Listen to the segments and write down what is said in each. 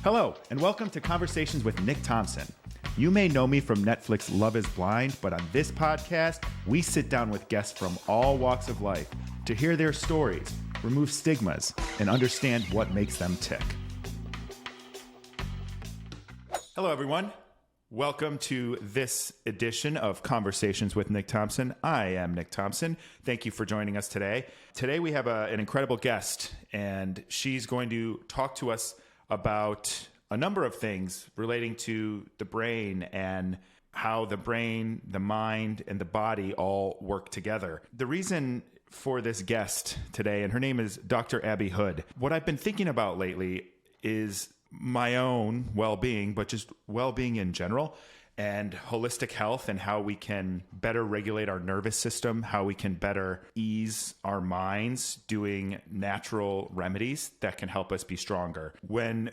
Hello, and welcome to Conversations with Nick Thompson. You may know me from Netflix Love is Blind, but on this podcast, we sit down with guests from all walks of life to hear their stories, remove stigmas, and understand what makes them tick. Hello, everyone. Welcome to this edition of Conversations with Nick Thompson. I am Nick Thompson. Thank you for joining us today. Today we have an incredible guest, and she's going to talk to us about a number of things relating to the brain and how the brain, the mind, and the body all work together. The reason for this guest today, and her name is Dr. Abbey Houde. What I've been thinking about lately is my own well-being, but just well-being in general, and holistic health, and how we can better regulate our nervous system, how we can better ease our minds doing natural remedies that can help us be stronger. When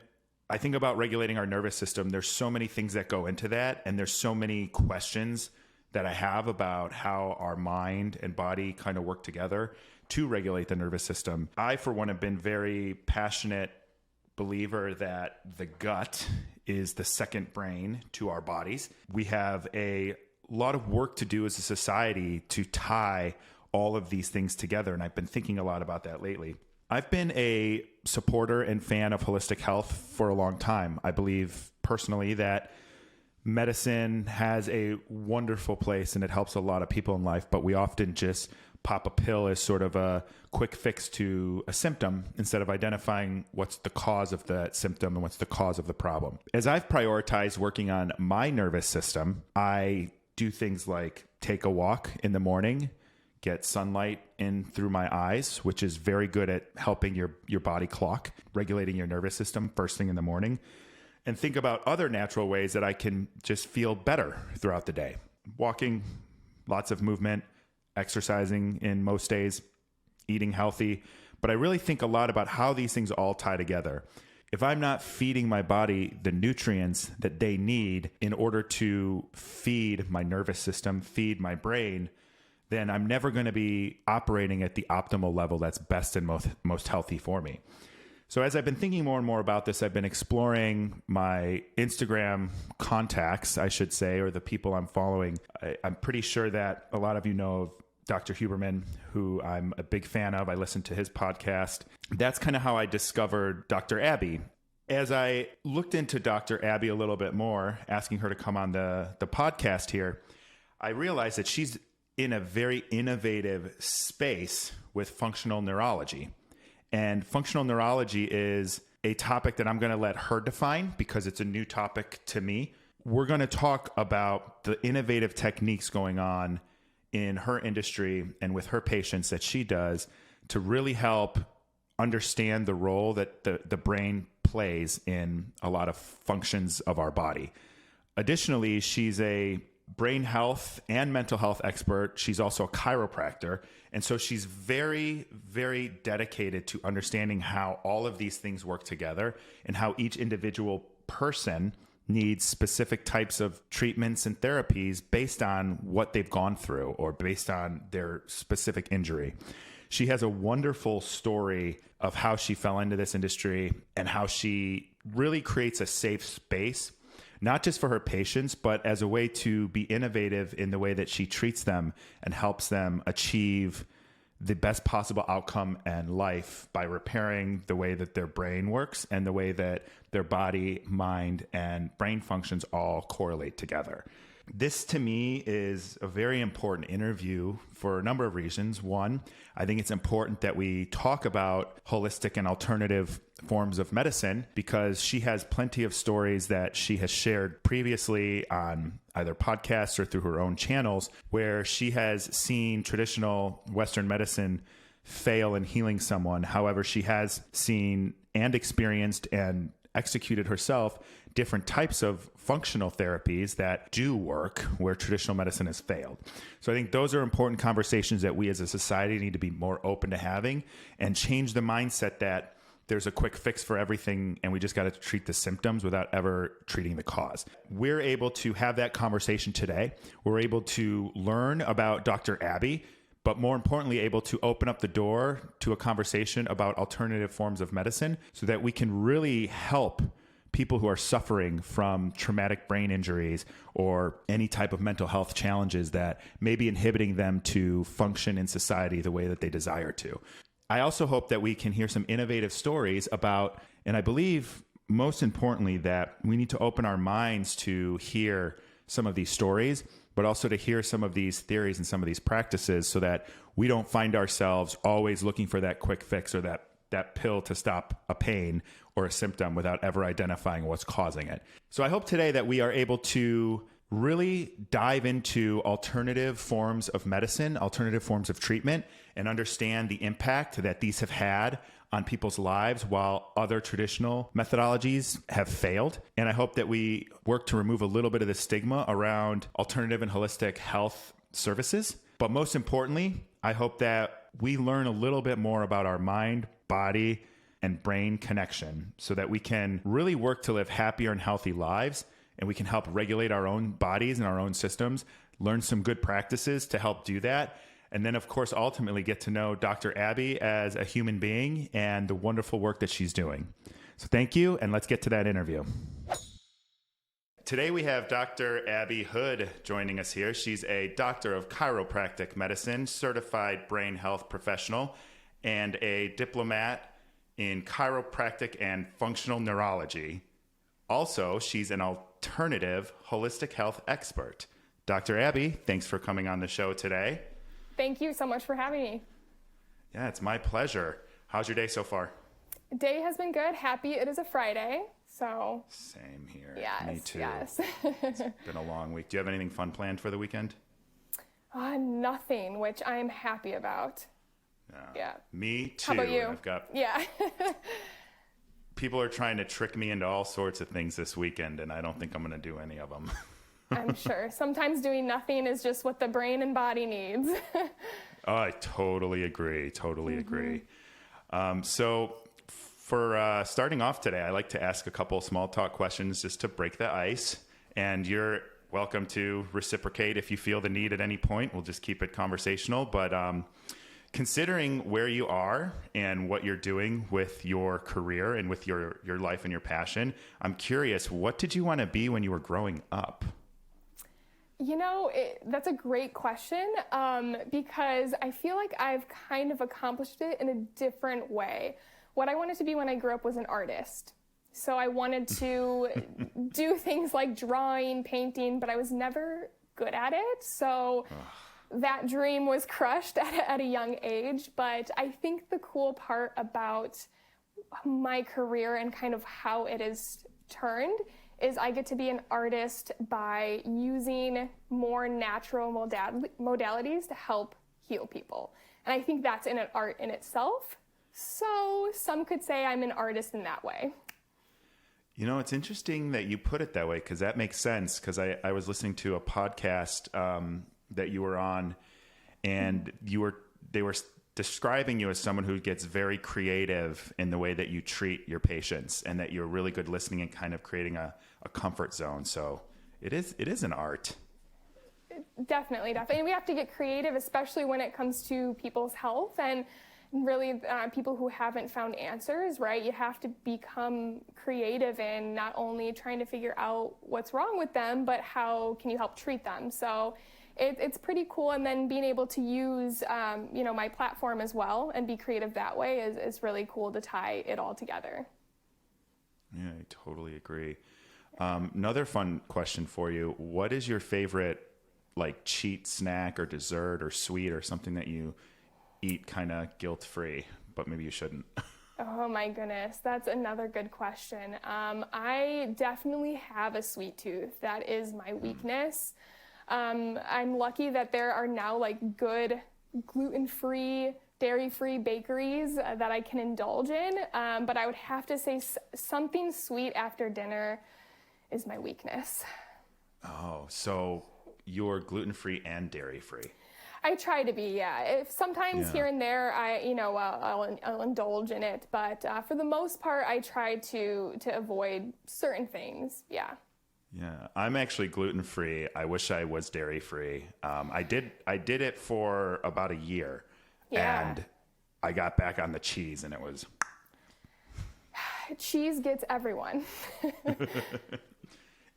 I think about regulating our nervous system, there's so many things that go into that, and there's so many questions that I have about how our mind and body kind of work together to regulate the nervous system. I, for one, have been very passionate believer that the gut is the second brain to our bodies. We have a lot of work to do as a society to tie all of these things together, and I've been thinking a lot about that lately. I've been a supporter and fan of holistic health for a long time. I believe personally that medicine has a wonderful place and it helps a lot of people in life, but we often just pop a pill as sort of a quick fix to a symptom instead of identifying what's the cause of that symptom and what's the cause of the problem. As I've prioritized working on my nervous system, I do things like take a walk in the morning, get sunlight in through my eyes, which is very good at helping your body clock, regulating your nervous system first thing in the morning, and think about other natural ways that I can just feel better throughout the day. Walking, lots of movement, exercising in most days, eating healthy. But I really think a lot about how these things all tie together. If I'm not feeding my body the nutrients that they need in order to feed my nervous system, feed my brain, then I'm never going to be operating at the optimal level that's best and most healthy for me. So as I've been thinking more and more about this, I've been exploring my Instagram contacts, I should say, or the people I'm following. I'm pretty sure that a lot of you know of Dr. Huberman, who I'm a big fan of. I listened to his podcast. That's kind of how I discovered Dr. Abbey. As I looked into Dr. Abbey a little bit more, asking her to come on the podcast here, I realized that she's in a very innovative space with functional neurology. And functional neurology is a topic that I'm going to let her define because it's a new topic to me. We're going to talk about the innovative techniques going on in her industry and with her patients that she does to really help understand the role that the brain plays in a lot of functions of our body. Additionally, she's a brain health and mental health expert. She's also a chiropractor. And so she's very, very dedicated to understanding how all of these things work together and how each individual person needs specific types of treatments and therapies based on what they've gone through or based on their specific injury. She has a wonderful story of how she fell into this industry and how she really creates a safe space, not just for her patients, but as a way to be innovative in the way that she treats them and helps them achieve the best possible outcome and life by repairing the way that their brain works and the way that their body, mind, and brain functions all correlate together. This, to me, is a very important interview for a number of reasons. One, I think it's important that we talk about holistic and alternative forms of medicine because she has plenty of stories that she has shared previously on either podcasts or through her own channels where she has seen traditional Western medicine fail in healing someone. However, she has seen and experienced and executed herself different types of functional therapies that do work where traditional medicine has failed. So I think those are important conversations that we as a society need to be more open to having and change the mindset that there's a quick fix for everything and we just got to treat the symptoms without ever treating the cause. We're able to have that conversation today. We're able to learn about Dr. Abbey, but more importantly, able to open up the door to a conversation about alternative forms of medicine so that we can really help people who are suffering from traumatic brain injuries or any type of mental health challenges that may be inhibiting them to function in society the way that they desire to. I also hope that we can hear some innovative stories about, and I believe most importantly, that we need to open our minds to hear some of these stories, but also to hear some of these theories and some of these practices so that we don't find ourselves always looking for that quick fix or that pill to stop a pain or a symptom without ever identifying what's causing it. So I hope today that we are able to really dive into alternative forms of medicine, alternative forms of treatment, and understand the impact that these have had on people's lives while other traditional methodologies have failed. And I hope that we work to remove a little bit of the stigma around alternative and holistic health services. But most importantly, I hope that we learn a little bit more about our mind, body, and brain connection so that we can really work to live happier and healthy lives, and we can help regulate our own bodies and our own systems, learn some good practices to help do that. And then, of course, ultimately get to know Dr. Abbey as a human being and the wonderful work that she's doing. So thank you, and let's get to that interview. Today we have Dr. Abbey Houde joining us here. She's a doctor of chiropractic medicine, certified brain health professional, and a diplomat in chiropractic and functional neurology. Also, she's an alternative holistic health expert. Dr. Abbey, thanks for coming on the show today. Thank you so much for having me. Yeah, it's my pleasure. How's your day so far? Day has been good. Happy it is a Friday. So Same here. Yes, Me too. yes. It's been a long week. Do you have anything fun planned for the weekend? Nothing, which I'm happy about. Yeah. Me too. How about you? I've got Yeah. people are trying to trick me into all sorts of things this weekend, and I don't think I'm going to do any of them. I'm sure. Sometimes doing nothing is just what the brain and body needs. Oh, I totally agree. Totally agree. So for starting off today, I like to ask a couple small talk questions just to break the ice. And you're welcome to reciprocate if you feel the need at any point. We'll just keep it conversational. But considering where you are and what you're doing with your career and with your life and your passion, I'm curious, what did you want to be when you were growing up? You know, that's a great question because I feel like I've kind of accomplished it in a different way. What I wanted to be when I grew up was an artist. So I wanted to do things like drawing, painting, but I was never good at it. So that dream was crushed at a young age. But I think the cool part about my career and kind of how it is turned is I get to be an artist by using more natural modalities to help heal people. And I think that's an art in itself. So some could say I'm an artist in that way. You know, it's interesting that you put it that way because that makes sense because I was listening to a podcast that you were on and they were describing you as someone who gets very creative in the way that you treat your patients and that you're really good listening and kind of creating a comfort zone. So it is an art. Definitely. And we have to get creative, especially when it comes to people's health and really people who haven't found answers, right? You have to become creative in not only trying to figure out what's wrong with them, but how can you help treat them? So it's pretty cool. And then being able to use, my platform as well and be creative that way is really cool to tie it all together. Yeah, I totally agree. Another fun question for you. What is your favorite like cheat snack or dessert or sweet or something that you eat kind of guilt-free, but maybe you shouldn't? Oh my goodness, that's another good question. I definitely have a sweet tooth. That is my weakness. I'm lucky that there are now like good gluten-free, dairy-free bakeries that I can indulge in, but I would have to say something sweet after dinner is my weakness. Oh, so you're gluten-free and dairy-free? I try to be, yeah. If sometimes here and there, I'll indulge in it, but for the most part, I try to avoid certain things. Yeah. Yeah, I'm actually gluten-free. I wish I was dairy-free. I did it for about a year, and I got back on the cheese, and it was. cheese gets everyone.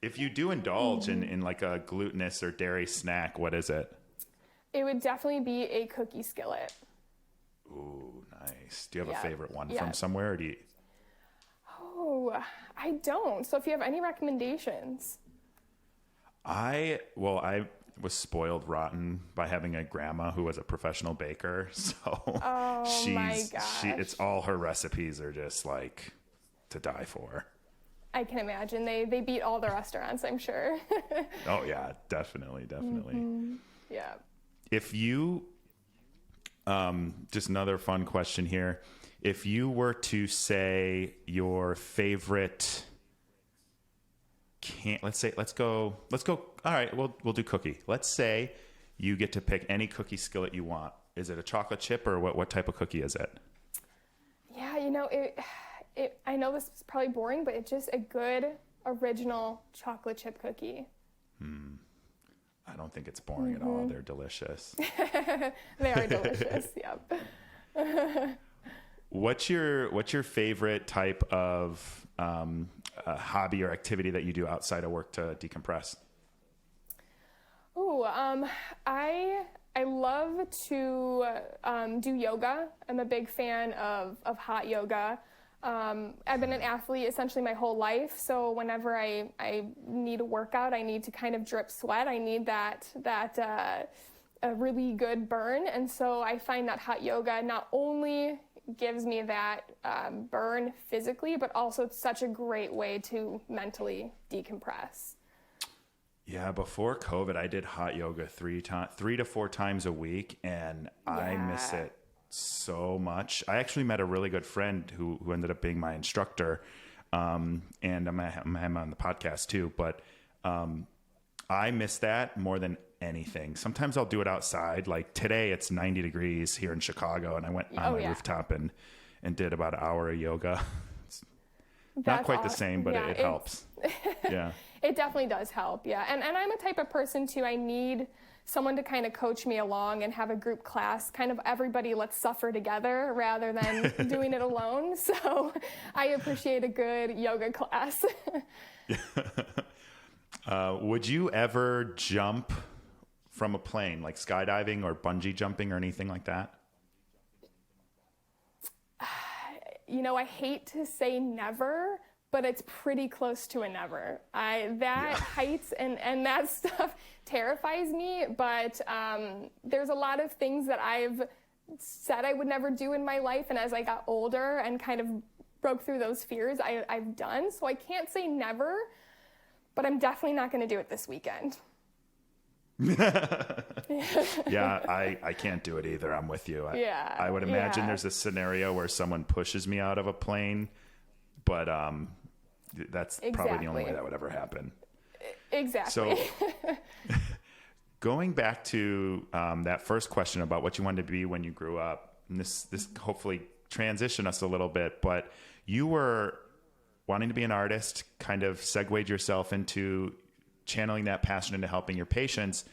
If you do indulge in like a glutinous or dairy snack, what is it? It would definitely be a cookie skillet. Ooh, nice. Do you have Yeah. a favorite one Yeah. from somewhere? Or do you... Oh, I don't. So if you have any recommendations. I was spoiled rotten by having a grandma who was a professional baker. So Oh my gosh. it's all her recipes are just like to die for. I can imagine they beat all the restaurants, I'm sure. Oh yeah, definitely. Yeah. If you, just another fun question here. If you were to say your favorite let's go. All right, we'll do cookie. Let's say you get to pick any cookie skillet you want. Is it a chocolate chip or what type of cookie is it? Yeah, I know this is probably boring, but it's just a good original chocolate chip cookie. I don't think it's boring at all. They're delicious. They are delicious. Yep. What's your favorite type of hobby or activity that you do outside of work to decompress? Ooh, I love to do yoga. I'm a big fan of hot yoga. I've been an athlete essentially my whole life, so whenever I need a workout, I need to kind of drip sweat. I need that a really good burn, and so I find that hot yoga not only gives me that burn physically, but also it's such a great way to mentally decompress. Yeah, before COVID, I did hot yoga 3 to 4 times a week, and I miss it so much. I actually met a really good friend who ended up being my instructor, and I'm on the podcast too. But I miss that more than anything. Sometimes I'll do it outside. Like today, it's 90 degrees here in Chicago, and I went on my rooftop and did about an hour of yoga. It's not quite the same, but it helps. Yeah. It definitely does help, yeah. And I'm a type of person, too, I need someone to kind of coach me along and have a group class, kind of everybody let's suffer together rather than doing it alone. So I appreciate a good yoga class. Would you ever jump from a plane, like skydiving or bungee jumping or anything like that? I hate to say never, but it's pretty close to a never. Heights and that stuff terrifies me, but there's a lot of things that I've said I would never do in my life, and as I got older and kind of broke through those fears, I've done. So I can't say never, but I'm definitely not going to do it this weekend. Yeah, I can't do it either. I'm with you. I would imagine there's a scenario where someone pushes me out of a plane, but that's probably the only way that would ever happen. Exactly. So going back to that first question about what you wanted to be when you grew up, and this hopefully transition us a little bit, but you were wanting to be an artist, kind of segued yourself into channeling that passion into helping your patients.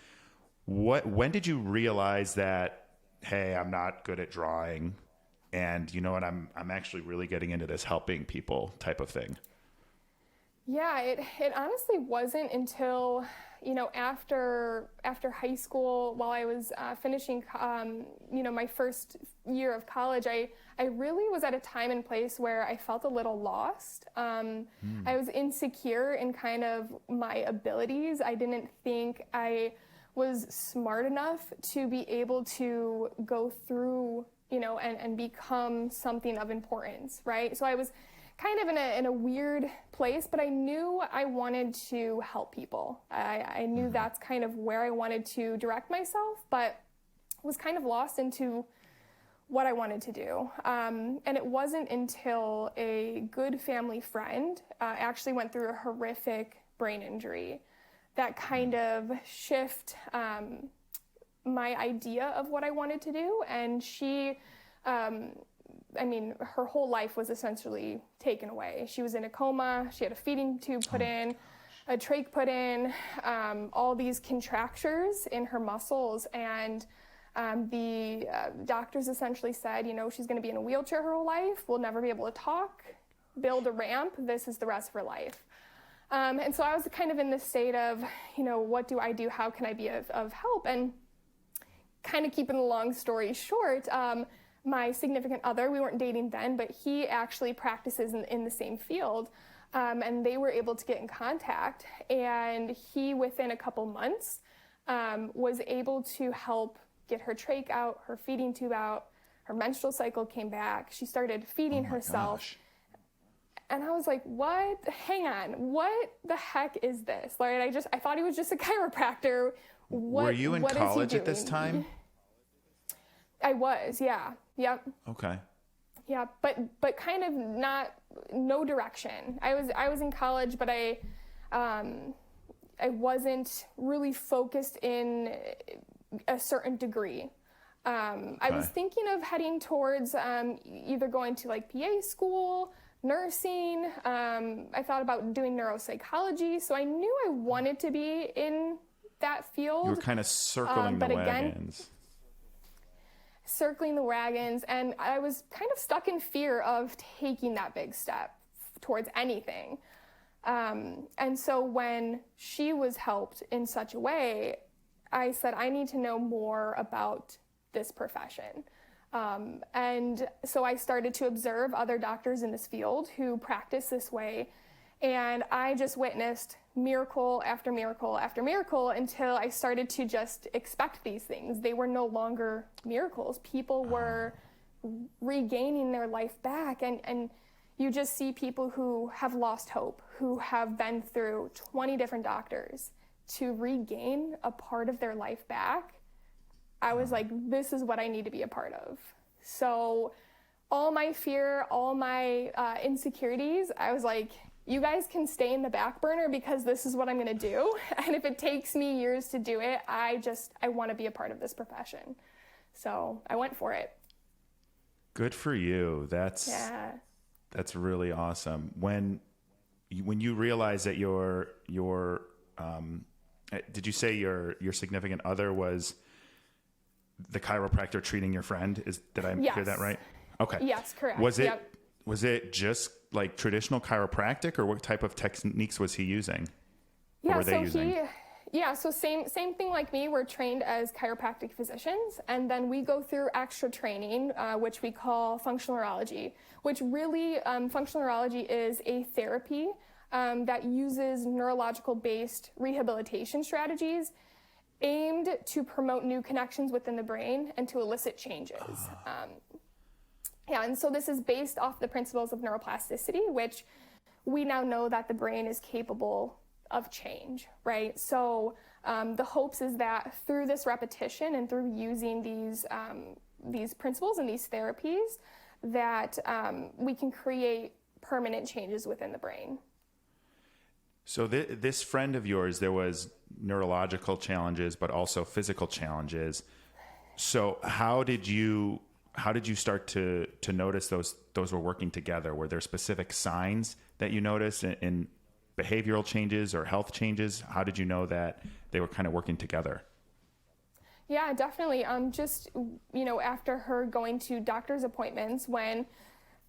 When did you realize that, hey, I'm not good at drawing, and you know what, I'm actually really getting into this helping people type of thing? Yeah, it honestly wasn't until, after high school, while I was finishing, my first year of college, I really was at a time and place where I felt a little lost. I was insecure in kind of my abilities. I didn't think I was smart enough to be able to go through, and become something of importance, right? So I was kind of in a weird place, but I knew I wanted to help people. I knew that's kind of where I wanted to direct myself, but was kind of lost into what I wanted to do. And it wasn't until a good family friend actually went through a horrific brain injury that kind of shift my idea of what I wanted to do. And she, her whole life was essentially taken away. She was in a coma. She had a feeding tube put in, a trach put in, all these contractures in her muscles. And the doctors essentially said, she's going to be in a wheelchair her whole life. We'll never be able to talk. build a ramp, this is the rest of her life. And so I was kind of in this state of, what do I do? How can I be of help? And kind of keeping the long story short, my significant other, we weren't dating then, but he actually practices in the same field. And they were able to get in contact. And he, within a couple months, was able to help get her trach out, her feeding tube out, her menstrual cycle came back. She started feeding herself. Gosh. And I was like, what? Hang on. What the heck is this? Right? I thought he was just a chiropractor. Were you in college at this time? I was, yeah. Yep. Okay. Yeah, but kind of no direction. I was in college, but I wasn't really focused in a certain degree. I was thinking of heading towards either going to like PA school, nursing. I thought about doing neuropsychology, so I knew I wanted to be in that field. You were kind of circling the wagons. Circling the wagons, and I was kind of stuck in fear of taking that big step towards anything. And so when she was helped in such a way, I said, I need to know more about this profession. And so I started to observe other doctors in this field who practice this way. And I just witnessed miracle after miracle after miracle until I started to just expect these things. They were no longer miracles. People were regaining their life back. And you just see people who have lost hope, who have been through 20 different doctors to regain a part of their life back. I was like, this is what I need to be a part of. So all my fear, all my insecurities, I was like, you guys can stay in the back burner because this is what I'm going to do. And if it takes me years to do it, I want to be a part of this profession. So I went for it. Good for you. That's really awesome. When you realize that your did you say your significant other was the chiropractor treating your friend? Did I hear that right? Okay. Yes, correct. Was it just like traditional chiropractic, or what type of techniques was he using? Yeah, or were they using? So same thing like me. We're trained as chiropractic physicians, and then we go through extra training, which we call functional neurology, which really, functional neurology is a therapy that uses neurological-based rehabilitation strategies aimed to promote new connections within the brain and to elicit changes. And so this is based off the principles of neuroplasticity, which we now know that the brain is capable of change, right? So the hopes is that through this repetition and through using these principles and these therapies, that we can create permanent changes within the brain. So this friend of yours, there was neurological challenges, but also physical challenges. So how did you start to notice those were working together? Were there specific signs that you noticed in behavioral changes or health changes? How did you know that they were kind of working together? Yeah, definitely. After her going to doctor's appointments, when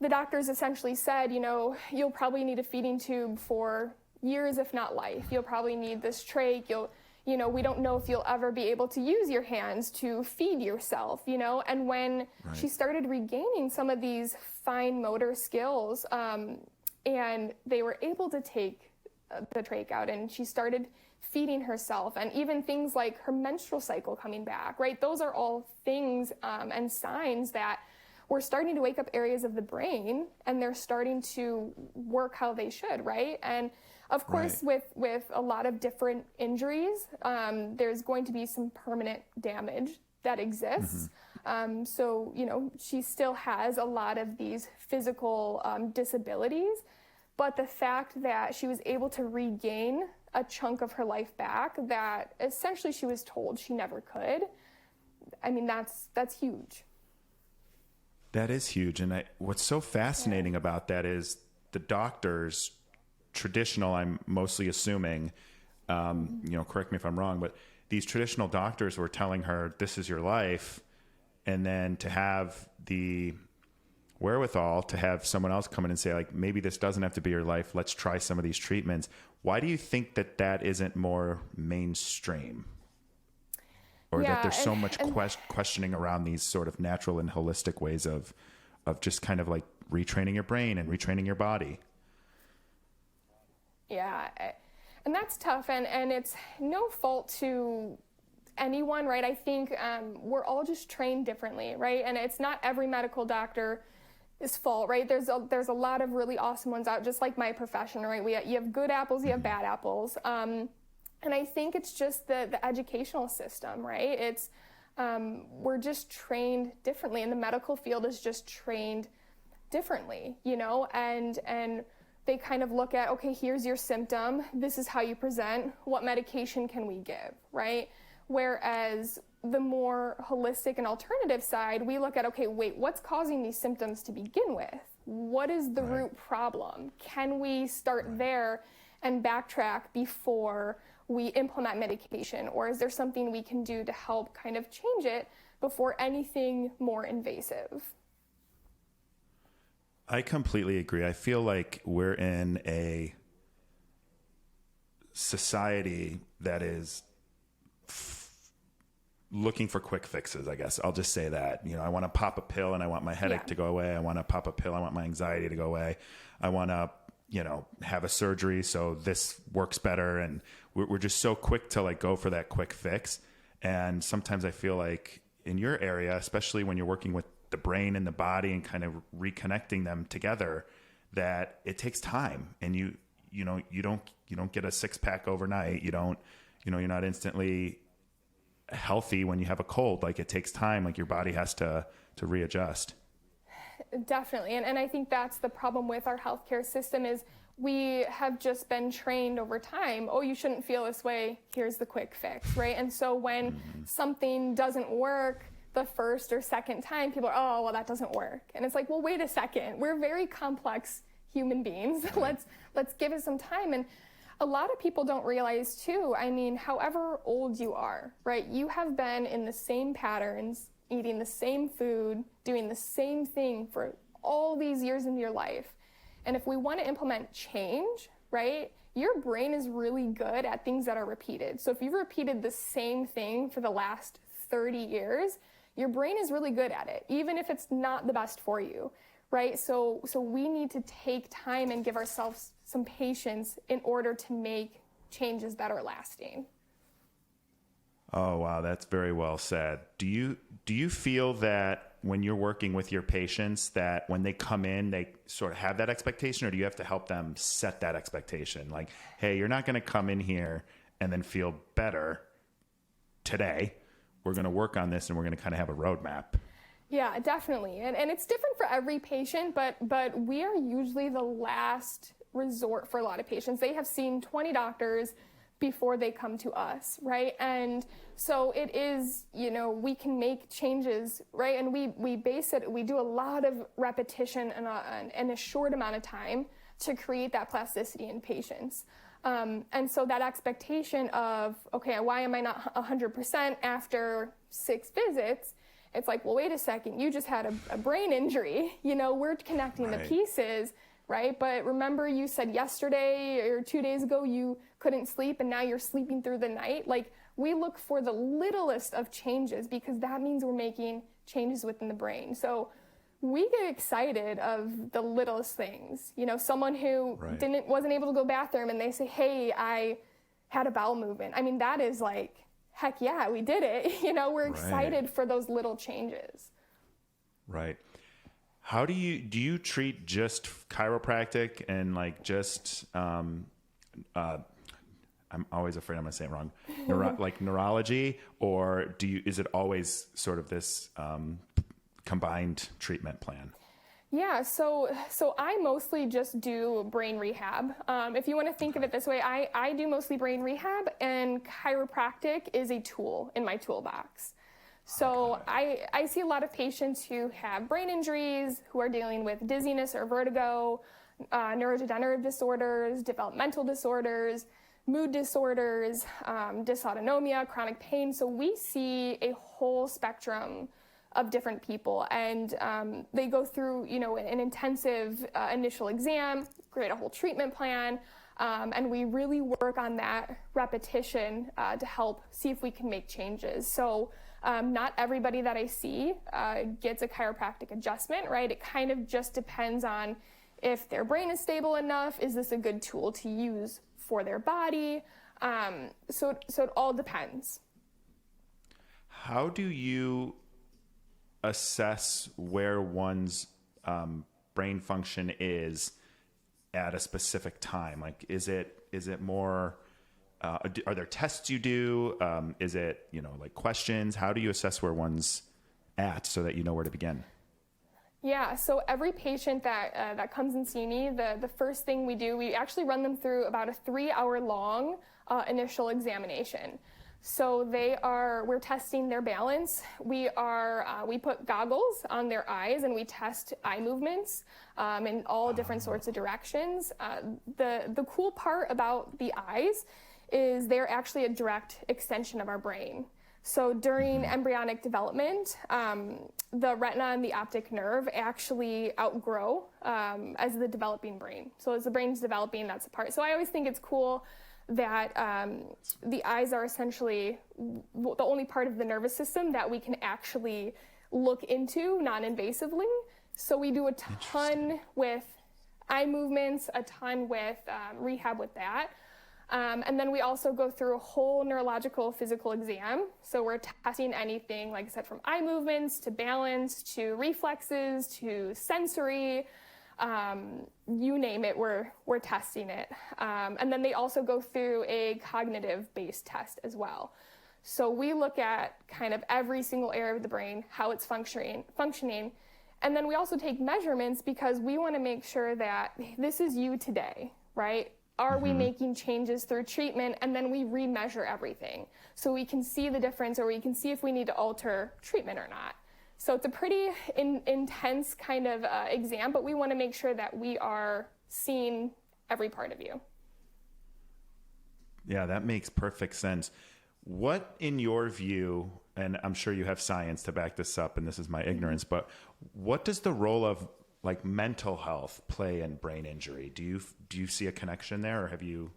the doctors essentially said, you'll probably need a feeding tube for years, if not life. You'll probably need this trach. We don't know if you'll ever be able to use your hands to feed yourself, And when she started regaining some of these fine motor skills, and they were able to take the trach out, and she started feeding herself, and even things like her menstrual cycle coming back, right? Those are all things and signs that we're starting to wake up areas of the brain, and they're starting to work how they should, right? And of course, with a lot of different injuries, there's going to be some permanent damage that exists. So, she still has a lot of these physical disabilities, but the fact that she was able to regain a chunk of her life back that essentially she was told she never could, that's huge. That is huge. And what's so fascinating about that is the doctors, traditional, I'm mostly assuming, correct me if I'm wrong, but these traditional doctors were telling her, this is your life. And then to have wherewithal to have someone else come in and say, like, maybe this doesn't have to be your life. Let's try some of these treatments. Why do you think that that isn't more mainstream? Or that there's so much questioning around these sort of natural and holistic ways of just kind of like retraining your brain and retraining your body? Yeah, and that's tough, and it's no fault to anyone, right? I think we're all just trained differently, right? And it's not every medical doctor's fault, right? There's a lot of really awesome ones out, just like my profession, right? You have good apples, you have bad apples. And I think it's just the educational system, right? It's we're just trained differently, and the medical field is just trained differently, you know, and they kind of look at, okay, here's your symptom, this is how you present, what medication can we give, right? Whereas the more holistic and alternative side, we look at, okay, wait, what's causing these symptoms to begin with? What is the root problem? Can we start there and backtrack before we implement medication? Or is there something we can do to help kind of change it before anything more invasive? I completely agree. I feel like we're in a society that is looking for quick fixes, I guess. I'll just say that. You know, I want to pop a pill and I want my headache to go away. I want to pop a pill. I want my anxiety to go away. I want to, you know, have a surgery so this works better. And we're just so quick to like go for that quick fix. And sometimes I feel like in your area, especially when you're working with the brain and the body and kind of reconnecting them together, that it takes time. And you don't get a six pack overnight. You're not instantly healthy when you have a cold. Like, it takes time. Like, your body has to readjust. Definitely. And I think that's the problem with our healthcare system is we have just been trained over time. Oh, you shouldn't feel this way. Here's the quick fix, right? And so when something doesn't work the first or second time, people are, oh, well, that doesn't work. And it's like, well, wait a second. We're very complex human beings. Let's give it some time. And a lot of people don't realize too, I mean, however old you are, right? You have been in the same patterns, eating the same food, doing the same thing for all these years in your life. And if we want to implement change, right, your brain is really good at things that are repeated. So if you've repeated the same thing for the last 30 years, your brain is really good at it, even if it's not the best for you, right? So we need to take time and give ourselves some patience in order to make changes that are lasting. Oh, wow. That's very well said. Do you feel that when you're working with your patients that when they come in, they sort of have that expectation, or do you have to help them set that expectation? Like, hey, you're not going to come in here and then feel better today. We're going to work on this and we're going to kind of have a roadmap. Yeah, definitely. And it's different for every patient, but we are usually the last resort for a lot of patients. They have seen 20 doctors before they come to us, right? And so it is, we can make changes, right? And we base it, we do a lot of repetition in a short amount of time to create that plasticity in patients. And so that expectation of, okay, why am I not 100% after 6 visits? It's like, well, wait a second, you just had a brain injury. We're connecting the pieces, right? But remember you said yesterday or 2 days ago you couldn't sleep and now you're sleeping through the night. Like, we look for the littlest of changes because that means we're making changes within the brain. So we get excited of the littlest things. Someone who wasn't able to go bathroom and they say, hey, I had a bowel movement. I mean, that is like, heck yeah, we did it. We're excited for those little changes. Right. How do you treat just chiropractic and like just, I'm always afraid I'm going to say it wrong, like neurology, or is it always sort of this combined treatment plan? Yeah, so I mostly just do brain rehab. If you want to think of it this way, I do mostly brain rehab, and chiropractic is a tool in my toolbox. So I see a lot of patients who have brain injuries, who are dealing with dizziness or vertigo, neurodegenerative disorders, developmental disorders, mood disorders, dysautonomia, chronic pain. So we see a whole spectrum of different people. And they go through, an intensive initial exam, create a whole treatment plan, and we really work on that repetition to help see if we can make changes. So not everybody that I see gets a chiropractic adjustment, right? It kind of just depends on if their brain is stable enough, is this a good tool to use for their body? So it all depends. How do you assess where one's brain function is at a specific time? Like, is it more, are there tests you do? Is it, like questions? How do you assess where one's at so that you know where to begin? Yeah, so every patient that comes and see me, the first thing we actually run them through about a 3-hour long initial examination. So we're testing their balance. We put goggles on their eyes and we test eye movements in all different sorts of directions. The cool part about the eyes is they're actually a direct extension of our brain. So during embryonic development, the retina and the optic nerve actually outgrow as the developing brain. So as the brain's developing, that's a part. So I always think it's cool that the eyes are essentially the only part of the nervous system that we can actually look into non-invasively. So we do a ton with eye movements, a ton with rehab with that. And then we also go through a whole neurological physical exam. So we're testing anything, like I said, from eye movements to balance to reflexes to sensory. You name it, we're testing it. And then they also go through a cognitive-based test as well. So we look at kind of every single area of the brain, how it's functioning. And then we also take measurements because we want to make sure that this is you today, right? Are we making changes through treatment? And then we remeasure everything. So we can see the difference, or we can see if we need to alter treatment or not. So it's a pretty intense kind of exam, but we want to make sure that we are seeing every part of you. Yeah, that makes perfect sense. What, in your view, and I'm sure you have science to back this up, and this is my ignorance, but what does the role of like mental health play in brain injury? Do you see a connection there, or have you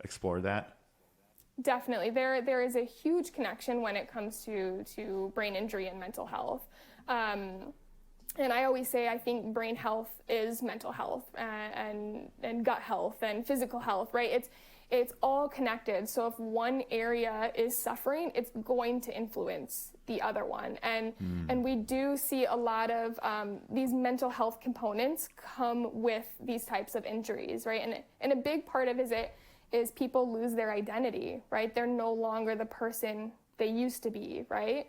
explored that? Definitely. There is a huge connection when it comes to brain injury and mental health. And I always say I think brain health is mental health and gut health and physical health, right? It's all connected. So if one area is suffering, it's going to influence the other one. And we do see a lot of these mental health components come with these types of injuries, right? And a big part of it is people lose their identity, right? They're no longer the person they used to be, right?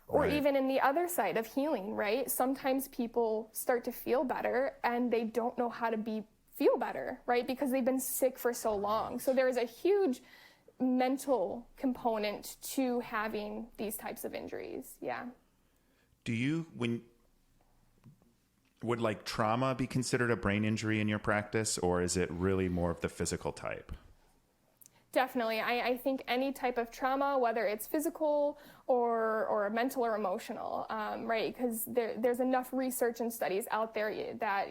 Or even in the other side of healing, right? Sometimes people start to feel better and they don't know how to feel better, right? Because they've been sick for so long. So there is a huge mental component to having these types of injuries. Yeah. Would like trauma be considered a brain injury in your practice, or is it really more of the physical type? Definitely. I think any type of trauma, whether it's physical or mental or emotional, right? Because there's enough research and studies out there that,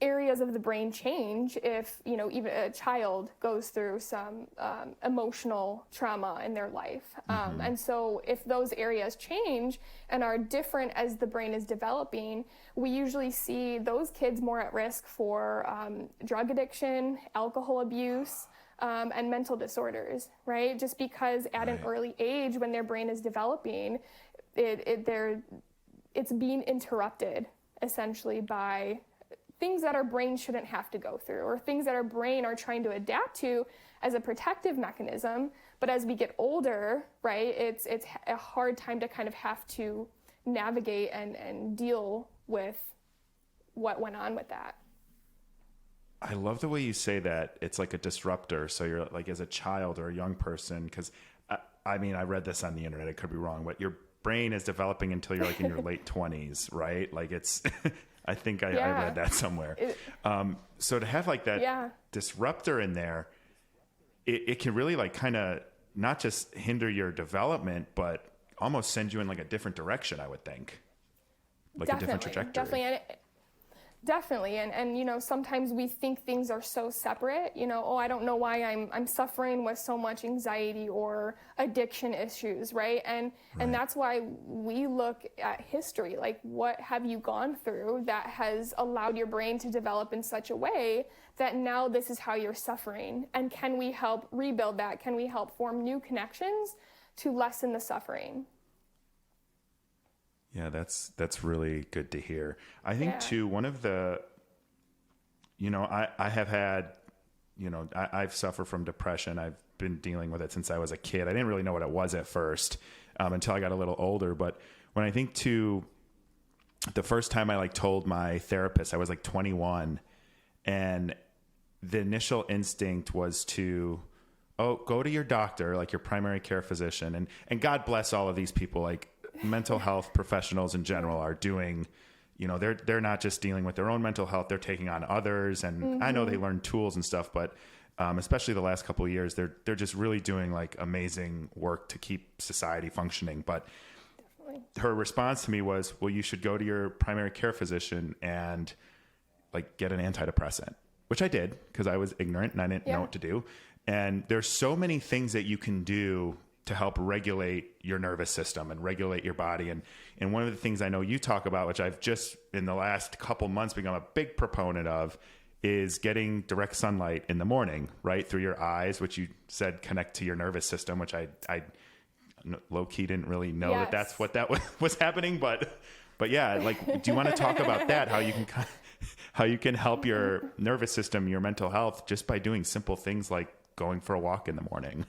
areas of the brain change if, even a child goes through some emotional trauma in their life. And so if those areas change and are different as the brain is developing, we usually see those kids more at risk for drug addiction, alcohol abuse, and mental disorders, right? Just because at an early age when their brain is developing, it's being interrupted essentially by things that our brain shouldn't have to go through, or things that our brain are trying to adapt to as a protective mechanism. But as we get older, right, it's a hard time to kind of have to navigate and deal with what went on with that. I love the way you say that. It's like a disruptor. So you're like, as a child or a young person, because I read this on the internet, I could be wrong, but your brain is developing until you're like in your late 20s, right? Like it's, I think I read that somewhere. So to have like that disruptor in there, it can really like kind of not just hinder your development, but almost send you in like a different direction, I would think. Like a different trajectory. Definitely. And, sometimes we think things are so separate, oh, I don't know why I'm suffering with so much anxiety or addiction issues, right? And that's why we look at history, like what have you gone through that has allowed your brain to develop in such a way that now this is how you're suffering? And can we help rebuild that? Can we help form new connections to lessen the suffering? Yeah, that's really good to hear. I think too, one of the, I have had, I've suffered from depression. I've been dealing with it since I was a kid. I didn't really know what it was at first until I got a little older. But when I think to the first time I told my therapist, I was 21, and the initial instinct was to, go to your doctor, like your primary care physician. And God bless all of these people, mental health professionals in general are doing, they're not just dealing with their own mental health, they're taking on others. And I know they learn tools and stuff, but especially the last couple of years, they're just really doing amazing work to keep society functioning. But her response to me was, well, you should go to your primary care physician and get an antidepressant, which I did because I was ignorant and I didn't know what to do. And there's so many things that you can do to help regulate your nervous system and regulate your body. And one of the things I know you talk about, which I've just in the last couple months become a big proponent of, is getting direct sunlight in the morning, right through your eyes, which you said connect to your nervous system, which I low-key didn't really know that that's what that was happening. But yeah, do you want to talk about that? How you can help your nervous system, your mental health, just by doing simple things like going for a walk in the morning?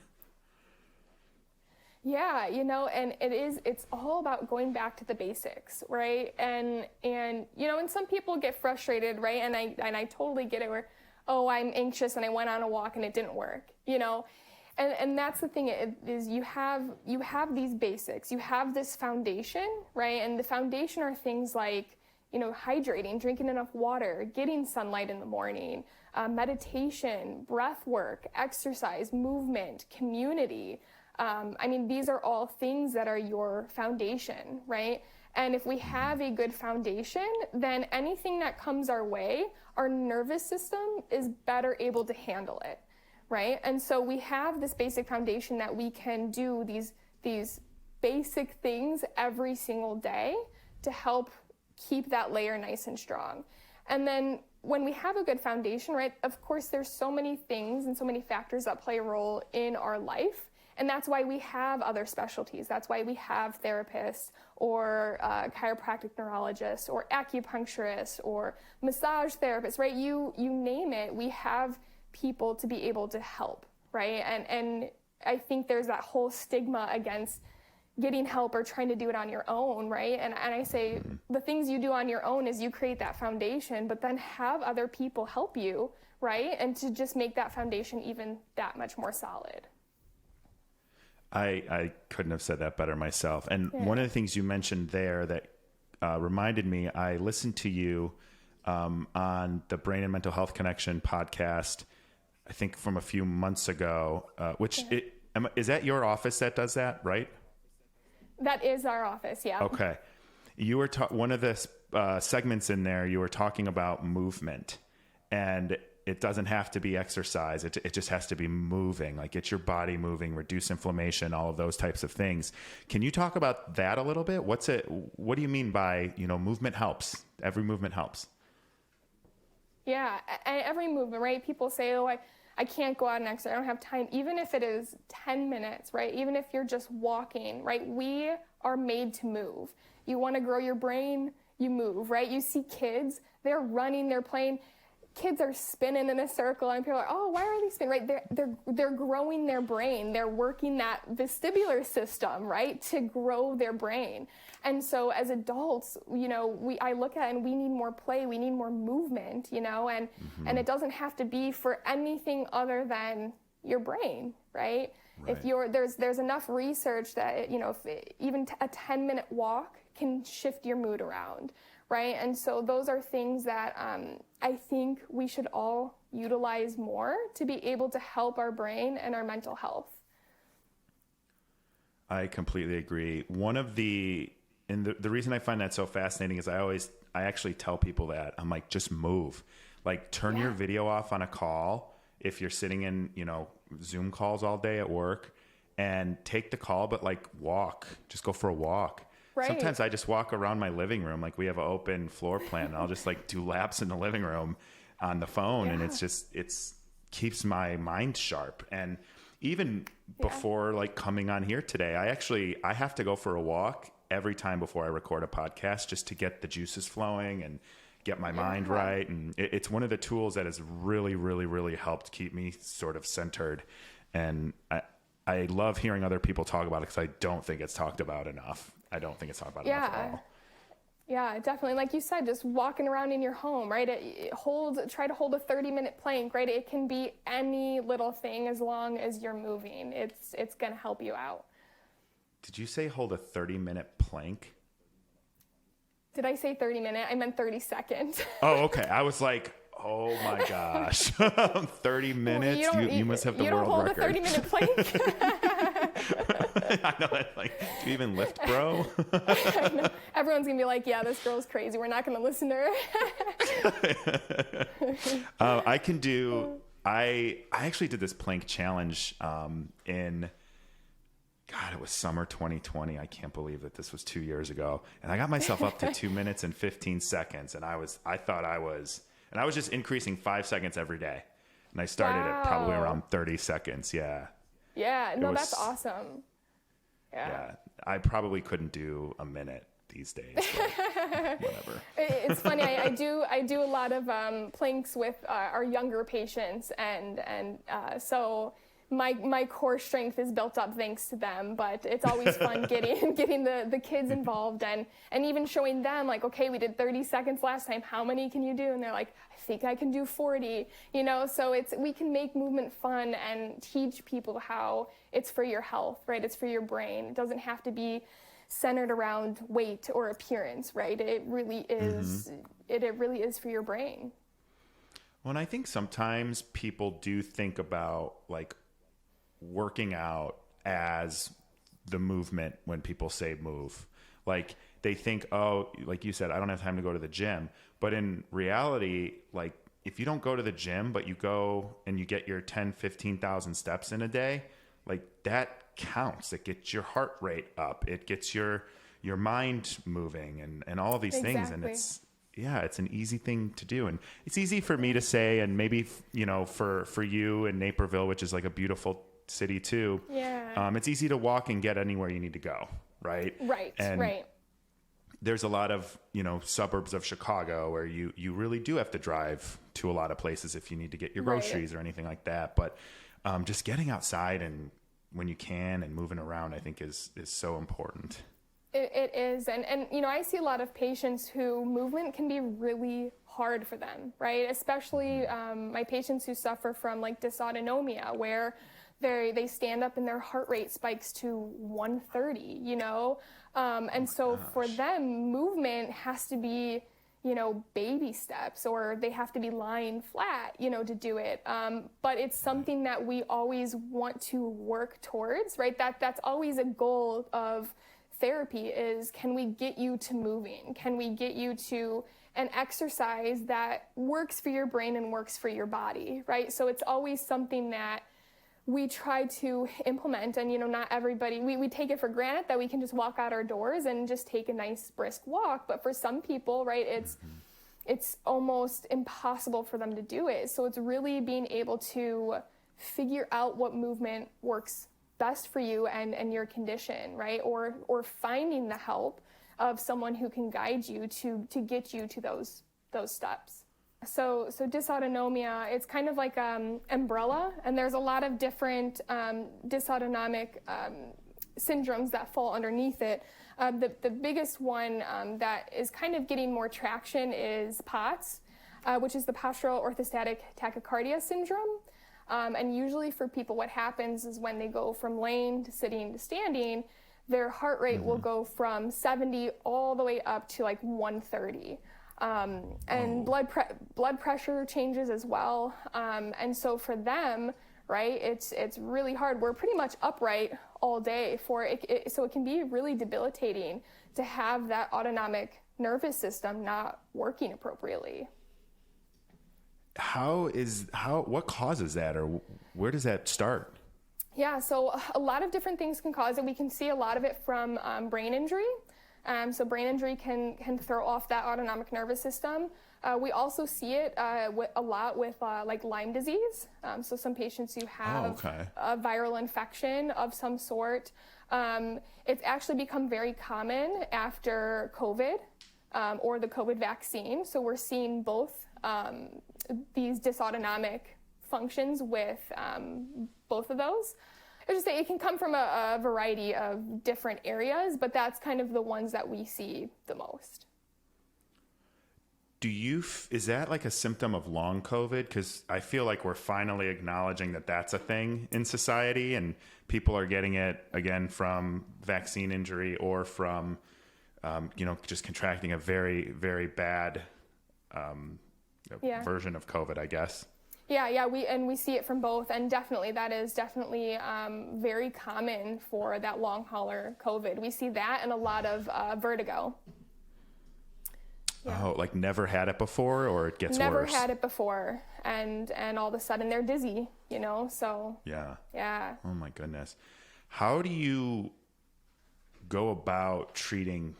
Yeah, and it's all about going back to the basics, right? And and some people get frustrated, right? And I totally get it where, oh, I'm anxious and I went on a walk and it didn't work, And that's the thing is you have these basics, you have this foundation, right? And the foundation are things like, hydrating, drinking enough water, getting sunlight in the morning, meditation, breath work, exercise, movement, community. These are all things that are your foundation, right? And if we have a good foundation, then anything that comes our way, our nervous system is better able to handle it, right? And so we have this basic foundation that we can do these basic things every single day to help keep that layer nice and strong. And then when we have a good foundation, right, of course, there's so many things and so many factors that play a role in our life. And that's why we have other specialties. That's why we have therapists or chiropractic neurologists or acupuncturists or massage therapists, right? You name it, we have people to be able to help, right? And I think there's that whole stigma against getting help or trying to do it on your own, right? And I say the things you do on your own is you create that foundation, but then have other people help you, right? And to just make that foundation even that much more solid. I couldn't have said that better myself. And one of the things you mentioned there that reminded me, I listened to you on the Brain and Mental Health Connection podcast, I think from a few months ago, is that your office that does that, right? That is our office, yeah. Okay. You were one of the segments in there, you were talking about movement, and it doesn't have to be exercise. It just has to be moving, get your body moving, reduce inflammation, all of those types of things. Can you talk about that a little bit? What do you mean by, movement helps? Every movement helps. Yeah, every movement, right? People say, oh, I can't go out and exercise. I don't have time. Even if it is 10 minutes, right? Even if you're just walking, right? We are made to move. You want to grow your brain, you move, right? You see kids, they're running, they're playing. Kids are spinning in a circle and people are, oh, why are they spinning, right? They're growing their brain. They're working that vestibular system, right, to grow their brain. And so as adults, I look at it and we need more play, we need more movement, and it doesn't have to be for anything other than your brain, right? If there's enough research that, even a 10-minute walk can shift your mood around. Right. And so those are things that I think we should all utilize more to be able to help our brain and our mental health. I completely agree. The reason I find that so fascinating is I actually tell people that I'm like, just move, like turn your video off on a call. If you're sitting in, Zoom calls all day at work, and take the call, but like just go for a walk. Right. Sometimes I just walk around my living room. Like we have an open floor plan, and I'll just like do laps in the living room on the phone. And it's keeps my mind sharp. And even before like coming on here today, I have to go for a walk every time before I record a podcast, just to get the juices flowing and get my mind right. And it's one of the tools that has really, really, really helped keep me sort of centered. And I love hearing other people talk about it, because I don't think it's talked about enough. I don't think it's talked about enough at all. Yeah, definitely. Like you said, just walking around in your home, right? Try to hold a 30-minute plank, right? It can be any little thing as long as you're moving. It's going to help you out. Did you say hold a 30-minute plank? Did I say 30-minute? I meant 30 seconds. Oh, okay. I was like, oh my gosh, 30 minutes? You must have the world record. You don't hold a 30-minute plank? I know. Like, do you even lift, bro? I know. Everyone's going to be like, yeah, this girl's crazy. We're not going to listen to her. I actually did this plank challenge in... God, it was summer 2020. I can't believe that this was 2 years ago. And I got myself up to 2 minutes and 15 seconds. And I was just increasing 5 seconds every day. And I started at probably around 30 seconds. Yeah. Yeah. No, that's awesome. Yeah. I probably couldn't do a minute these days, but whatever. It's funny. I do a lot of planks with our younger patients. And so my core strength is built up thanks to them, but it's always fun getting the kids involved and even showing them like, okay, we did 30 seconds last time. How many can you do? And they're like, I think I can do 40, so we can make movement fun and teach people how it's for your health, right? It's for your brain. It doesn't have to be centered around weight or appearance, right? It really is, it really is for your brain. Well, and I think sometimes people do think about like working out as the movement when people say move. Like they think, oh, like you said, I don't have time to go to the gym. But in reality, like if you don't go to the gym, but you go and you get your 10, 15,000 steps in a day, like that counts. It gets your heart rate up. It gets your mind moving and all of these things. And it's an easy thing to do. And it's easy for me to say, and maybe, for you in Naperville, which is like a beautiful city too. Yeah. It's easy to walk and get anywhere you need to go. Right. Right. And right. There's a lot of, suburbs of Chicago where you really do have to drive to a lot of places if you need to get your groceries or anything like that. But just getting outside and when you can and moving around, I think is so important. It is. And I see a lot of patients who movement can be really hard for them, right? Especially my patients who suffer from like dysautonomia, where they stand up and their heart rate spikes to 130, and so for them, movement has to be, baby steps, or they have to be lying flat, to do it. But it's something that we always want to work towards, right? That's always a goal of therapy is, can we get you to moving? Can we get you to an exercise that works for your brain and works for your body, right? So it's always something that we try to implement, and not everybody, we take it for granted that we can just walk out our doors and just take a nice brisk walk, but for some people, right, it's almost impossible for them to do it. So it's really being able to figure out what movement works best for you and your condition, right, or finding the help of someone who can guide you to get you to those steps. So dysautonomia, it's kind of like umbrella, and there's a lot of different dysautonomic syndromes that fall underneath it. The biggest one that is kind of getting more traction is POTS, which is the postural orthostatic tachycardia syndrome. And usually for people, what happens is when they go from laying to sitting to standing, their heart rate will go from 70 all the way up to like 130. And blood pressure changes as well. And so for them, right, it's really hard. We're pretty much upright all day for it. So it can be really debilitating to have that autonomic nervous system not working appropriately. What causes that, or where does that start? Yeah, so a lot of different things can cause it. We can see a lot of it from brain injury. So brain injury can throw off that autonomic nervous system. We also see it a lot with like Lyme disease. So some patients who have a viral infection of some sort. It's actually become very common after COVID or the COVID vaccine. So we're seeing both these dysautonomic functions with both of those. I would just say it can come from a variety of different areas, but that's kind of the ones that we see the most. Is that like a symptom of long COVID? Because I feel like we're finally acknowledging that that's a thing in society, and people are getting it again from vaccine injury or from, just contracting a very, very bad version of COVID, I guess. Yeah, we see it from both, and definitely that is definitely very common for that long hauler COVID. We see that and a lot of vertigo. Yeah. Oh, like never had it before, or it gets never worse? Never had it before, and all of a sudden they're dizzy, so. Yeah. Oh my goodness. How do you go about treating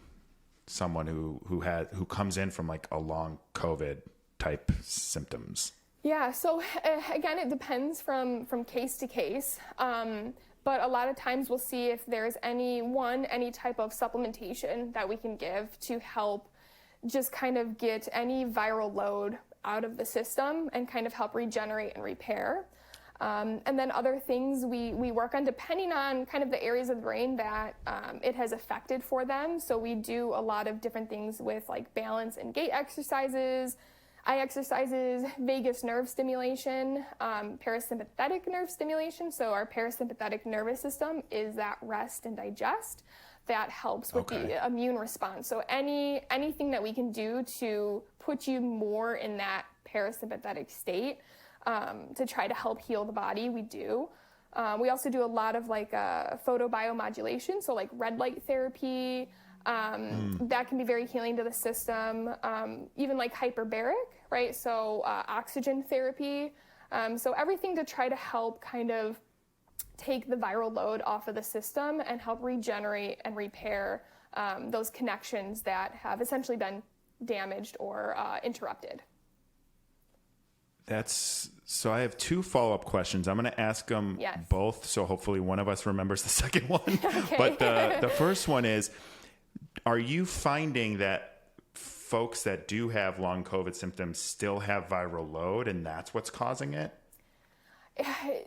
someone who comes in from like a long COVID type symptoms? Yeah, so again, it depends from case to case. But a lot of times we'll see if there's any type of supplementation that we can give to help just kind of get any viral load out of the system and kind of help regenerate and repair. And then other things we work on depending on kind of the areas of the brain that it has affected for them. So we do a lot of different things with like balance and gait exercises, eye exercises, vagus nerve stimulation, parasympathetic nerve stimulation. So our parasympathetic nervous system is that rest and digest that helps with the immune response. So anything that we can do to put you more in that parasympathetic state to try to help heal the body, we do. We also do a lot of like photobiomodulation, so like red light therapy. That can be very healing to the system. Even like hyperbaric, right? So oxygen therapy. So everything to try to help kind of take the viral load off of the system and help regenerate and repair those connections that have essentially been damaged or interrupted. So I have two follow-up questions. I'm going to ask them both, so hopefully one of us remembers the second one. Okay. But the first one is, are you finding that folks that do have long COVID symptoms still have viral load, and that's what's causing it?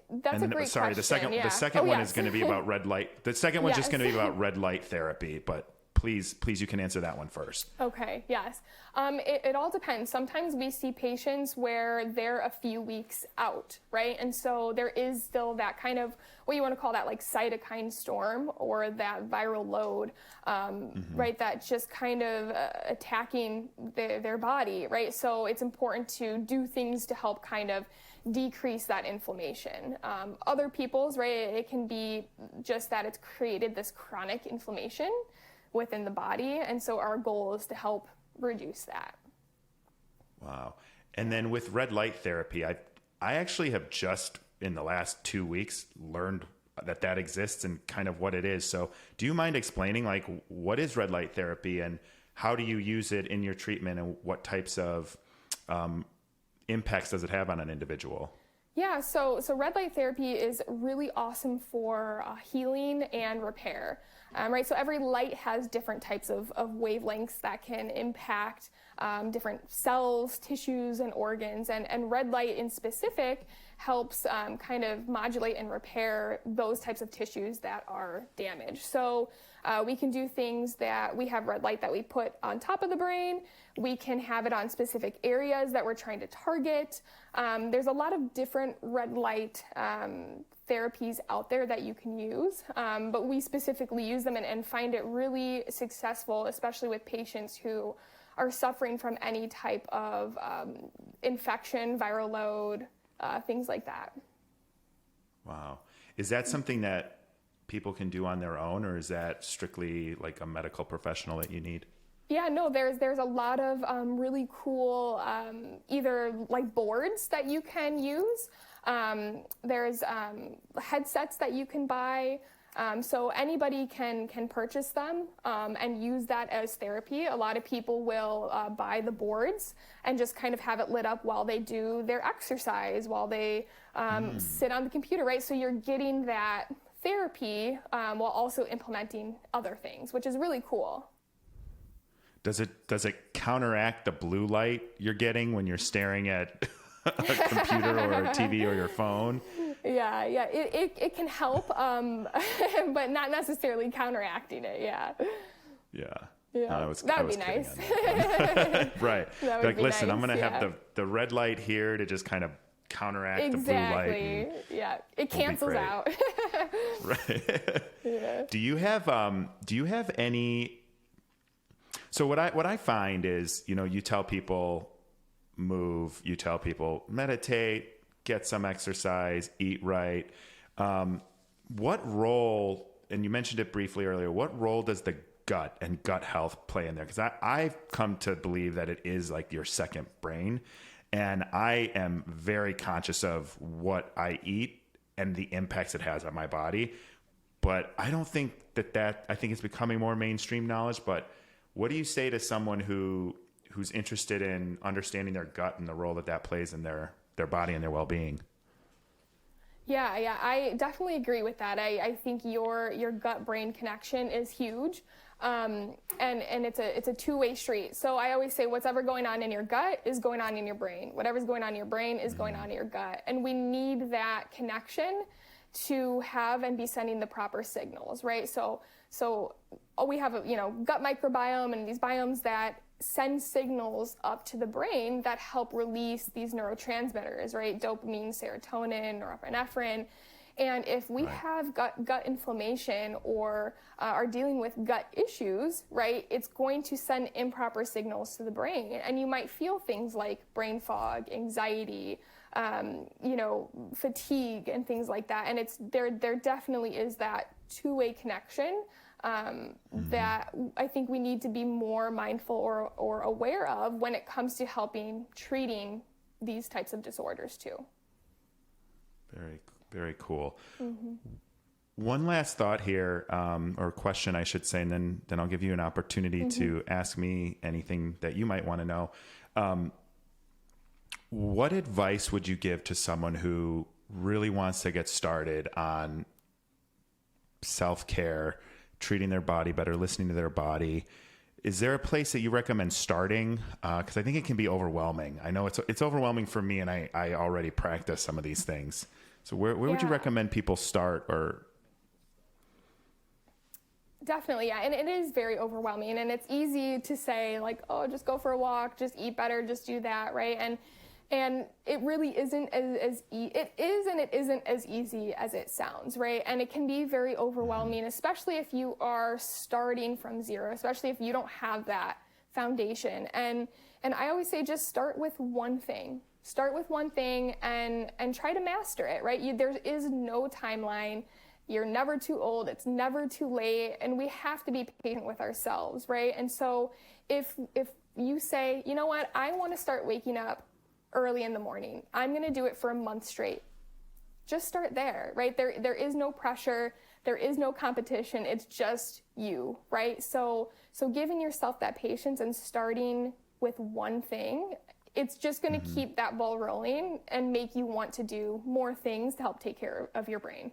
That's a great question. The second one is going to be about red light. The second one's just going to be about red light therapy, but please, you can answer that one first. Okay, yes. It all depends. Sometimes we see patients where they're a few weeks out, right? And so there is still that kind of, what you want to call that, like cytokine storm or that viral load, right? That just kind of attacking their body, right? So it's important to do things to help kind of decrease that inflammation. Other people's, right, it can be just that it's created this chronic inflammation within the body, and so our goal is to help reduce that. Wow. And then with red light therapy, I actually have just in the last 2 weeks learned that exists and kind of what it is. So do you mind explaining like what is red light therapy and how do you use it in your treatment, and what types of impacts does it have on an individual? Yeah, so red light therapy is really awesome for healing and repair, right? So every light has different types of wavelengths that can impact different cells, tissues, and organs, and red light in specific helps kind of modulate and repair those types of tissues that are damaged. So we can do things that we have red light that we put on top of the brain. We can have it on specific areas that we're trying to target. There's a lot of different red light therapies out there that you can use, but we specifically use them and find it really successful, especially with patients who are suffering from any type of infection, viral load, things like that. Wow. Is that something that people can do on their own, or is that strictly like a medical professional that you need? Yeah, no, there's a lot of really cool either like boards that you can use. There's headsets that you can buy. So anybody can purchase them and use that as therapy. A lot of people will buy the boards and just kind of have it lit up while they do their exercise, while they sit on the computer, right? So you're getting that therapy while also implementing other things, which is really cool. Does it counteract the blue light you're getting when you're staring at a computer or a TV or your phone? Yeah, it can help, but not necessarily counteracting it. Yeah. That would be nice. Right. That would be listen, nice, I'm going to have the red light here to just kind of counteract the blue light. Yeah, it cancels out. Right. Yeah. Do you have any? So what I find is, you tell people move, you tell people meditate, get some exercise, eat right. What role, and you mentioned it briefly earlier, what role does the gut and gut health play in there? Because I've come to believe that it is like your second brain. And I am very conscious of what I eat and the impacts it has on my body. But I don't think I think it's becoming more mainstream knowledge. But what do you say to someone who's interested in understanding their gut and the role that plays in their body and their well-being? Yeah, I definitely agree with that. I think your gut-brain connection is huge, and it's a two-way street. So I always say whatever going on in your gut is going on in your brain. Whatever's going on in your brain is going on in your gut, and we need that connection to have and be sending the proper signals, right? So we have a gut microbiome and these biomes that send signals up to the brain that help release these neurotransmitters, right? Dopamine, serotonin, norepinephrine. And if we have gut inflammation or are dealing with gut issues, right, it's going to send improper signals to the brain. And you might feel things like brain fog, anxiety, fatigue and things like that. And there definitely is that two-way connection that I think we need to be more mindful or aware of when it comes to treating these types of disorders too. Very, very cool. Mm-hmm. One last thought here, or question, I should say, and then I'll give you an opportunity to ask me anything that you might want to know. What advice would you give to someone who really wants to get started on self-care, treating their body better, listening to their body? Is there a place that you recommend starting? Because I think it can be overwhelming. I know it's overwhelming for me, and I already practice some of these things. So where would you recommend people start? Or Definitely, yeah, and it is very overwhelming, and it's easy to say like, oh, just go for a walk, just eat better, just do that, right? And it really isn't it isn't as easy as it sounds, right? And it can be very overwhelming, especially if you are starting from zero, especially if you don't have that foundation. And I always say just start with one thing. Start with one thing and try to master it, right? There is no timeline. You're never too old. It's never too late. And we have to be patient with ourselves, right? And so if you say, you know what, I want to start waking up early in the morning. I'm going to do it for a month straight. Just start there, right? There is no pressure. There is no competition. It's just you, right? So giving yourself that patience and starting with one thing, it's just going to keep that ball rolling and make you want to do more things to help take care of your brain.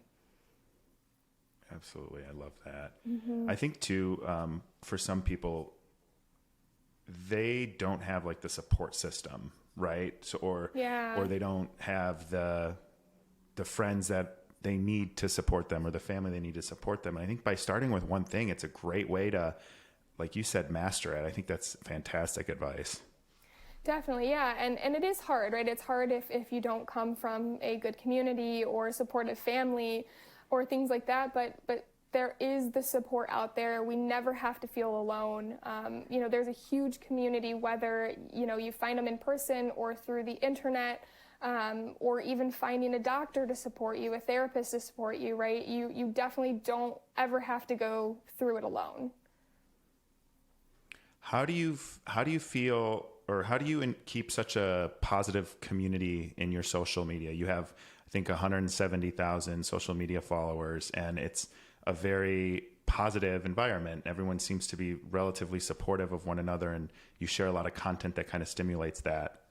Absolutely. I love that. I think too, for some people, they don't have like the support system, right? So, or they don't have the friends that they need to support them or the family they need to support them. And I think by starting with one thing, it's a great way to, like you said, master it. I think that's fantastic advice. Definitely, yeah. And it is hard, right? It's hard if you don't come from a good community or a supportive family or things like that, but there is the support out there. We never have to feel alone. There's a huge community, whether, you find them in person or through the internet. or even finding a doctor to support you, a therapist to support you, right? You definitely don't ever have to go through it alone. How do you feel, or how do you keep such a positive community in your social media? You have, I think, 170,000 social media followers, and it's a very positive environment. Everyone seems to be relatively supportive of one another, and you share a lot of content that kind of stimulates that.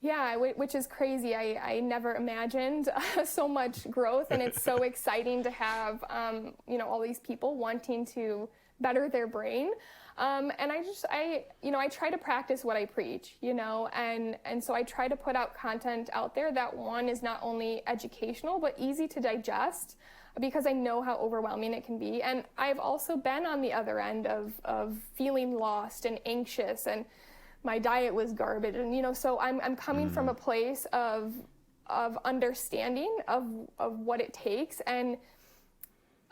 Yeah, which is crazy. I never imagined so much growth, and it's so exciting to have, all these people wanting to better their brain. And I try to practice what I preach, and so I try to put out content out there that, one, is not only educational, but easy to digest, because I know how overwhelming it can be. And I've also been on the other end of feeling lost and anxious, and my diet was garbage. And, so I'm coming from a place of understanding of what it takes, and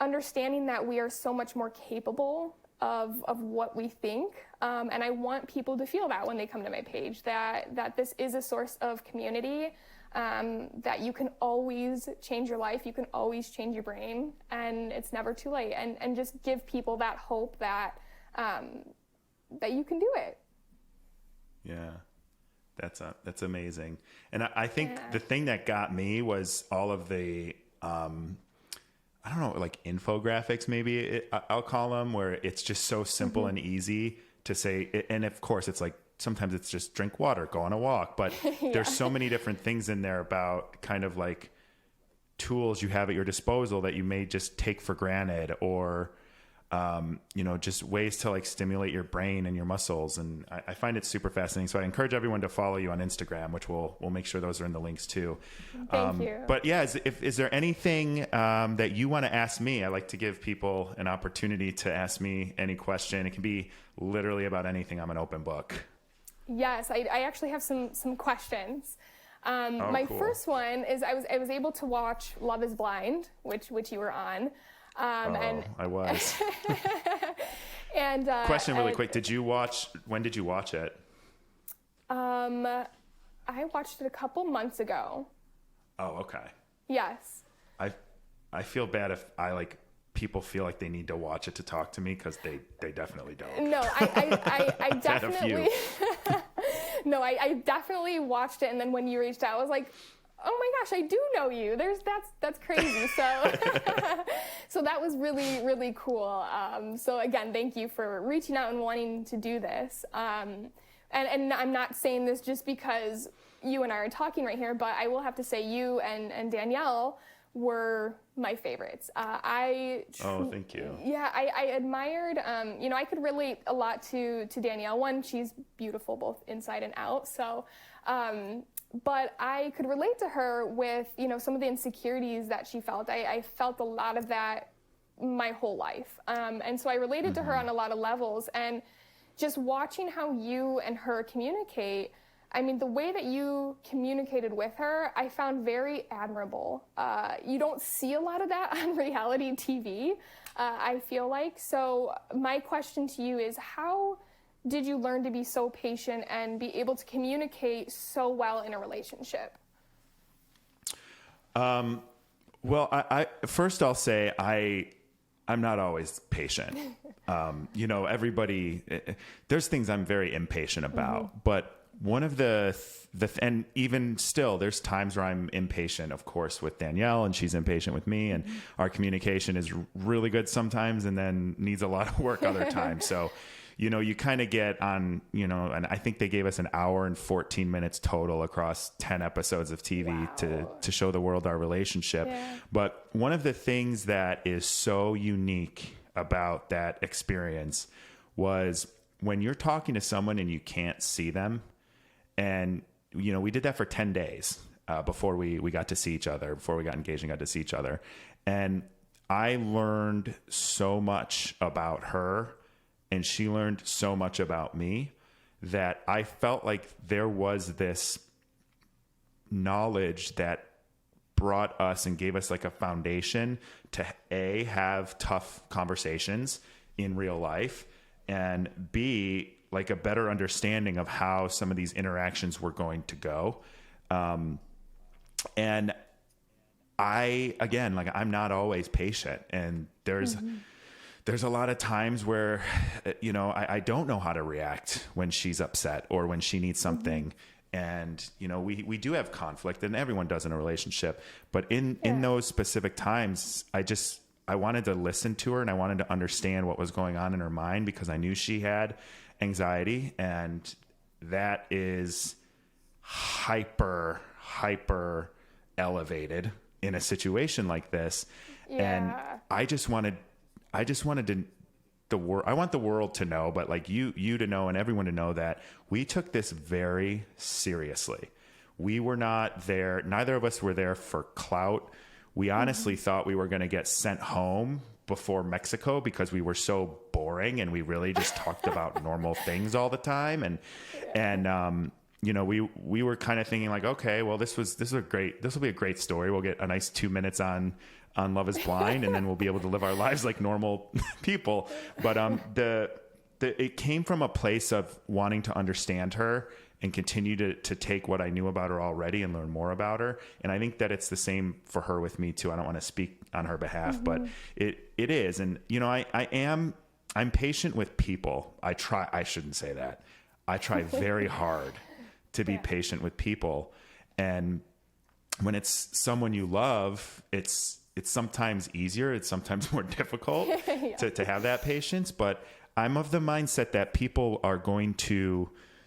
understanding that we are so much more capable of what we think. And I want people to feel that when they come to my page, that this is a source of community, that you can always change your life, you can always change your brain, and it's never too late. And just give people that hope that you can do it. Yeah, that's amazing. And I think the thing that got me was all of the, I don't know, like infographics, maybe I'll call them, where it's just so simple and easy to say. And of course, it's like, sometimes it's just drink water, go on a walk, but there's so many different things in there about kind of like tools you have at your disposal that you may just take for granted, or, just ways to like stimulate your brain and your muscles. And I find it super fascinating. So I encourage everyone to follow you on Instagram, which we'll make sure those are in the links too. Thank you. But yeah, is there anything that you want to ask me? I like to give people an opportunity to ask me any question. It can be literally about anything. I'm an open book. Yes, I actually have some questions. My cool. First one is I was able to watch Love is Blind, which you were on. And I was. And question really quick. When did you watch it? I watched it a couple months ago. Oh, okay. Yes. I feel bad if people feel like they need to watch it to talk to me, because they definitely don't. No, I definitely No, I definitely watched it, and then when you reached out, I was like, oh my gosh, I do know you. That's crazy. So so that was really, really cool. So again, thank you for reaching out and wanting to do this. And I'm not saying this just because you and I are talking right here, but I will have to say you and Danielle were my favorites. Thank you. Yeah, I admired, I could relate a lot to Danielle. One, she's beautiful both inside and out. So, but I could relate to her with, some of the insecurities that she felt. I felt a lot of that my whole life. And so I related to her on a lot of levels, and just watching how you and her communicate, I mean, the way that you communicated with her, I found very admirable. You don't see a lot of that on reality TV, I feel like. So my question to you is, how did you learn to be so patient and be able to communicate so well in a relationship? Well, first I'll say I'm not always patient. Everybody, there's things I'm very impatient about, but one of and even still, there's times where I'm impatient, of course, with Danielle, and she's impatient with me, and our communication is really good sometimes and then needs a lot of work other times. So, you kind of get on, and I think they gave us an hour and 14 minutes total across 10 episodes of TV to show the world our relationship. Yeah. But one of the things that is so unique about that experience was when you're talking to someone and you can't see them. And, we did that for 10 days before we got to see each other, before we got engaged and got to see each other. And I learned so much about her, and she learned so much about me, that I felt like there was this knowledge that brought us and gave us like a foundation to have tough conversations in real life, and B, like a better understanding of how some of these interactions were going to go. And again, like I'm not always patient, and there's a lot of times where, I don't know how to react when she's upset or when she needs something. And, we do have conflict, and everyone does in a relationship, but in those specific times, I wanted to listen to her, and I wanted to understand what was going on in her mind, because I knew she had anxiety, and that is hyper elevated in a situation like this. And I want the world to know, but like you to know, and everyone to know, that we took this very seriously. We were not there. Neither of us were there for clout. We honestly thought we were going to get sent home before Mexico, because we were so boring and we really just talked about normal things all the time. And we were kind of thinking like, okay, well, this will be a great story. We'll get a nice 2 minutes on Love is Blind, and then we'll be able to live our lives like normal people. But it came from a place of wanting to understand her and continue to take what I knew about her already and learn more about her. And I think that it's the same for her with me too. I don't want to speak on her behalf, but it is. And, I'm patient with people. I shouldn't say that. I try very hard to be patient with people. And when it's someone you love, it's sometimes easier. It's sometimes more difficult to have that patience. But I'm of the mindset that people are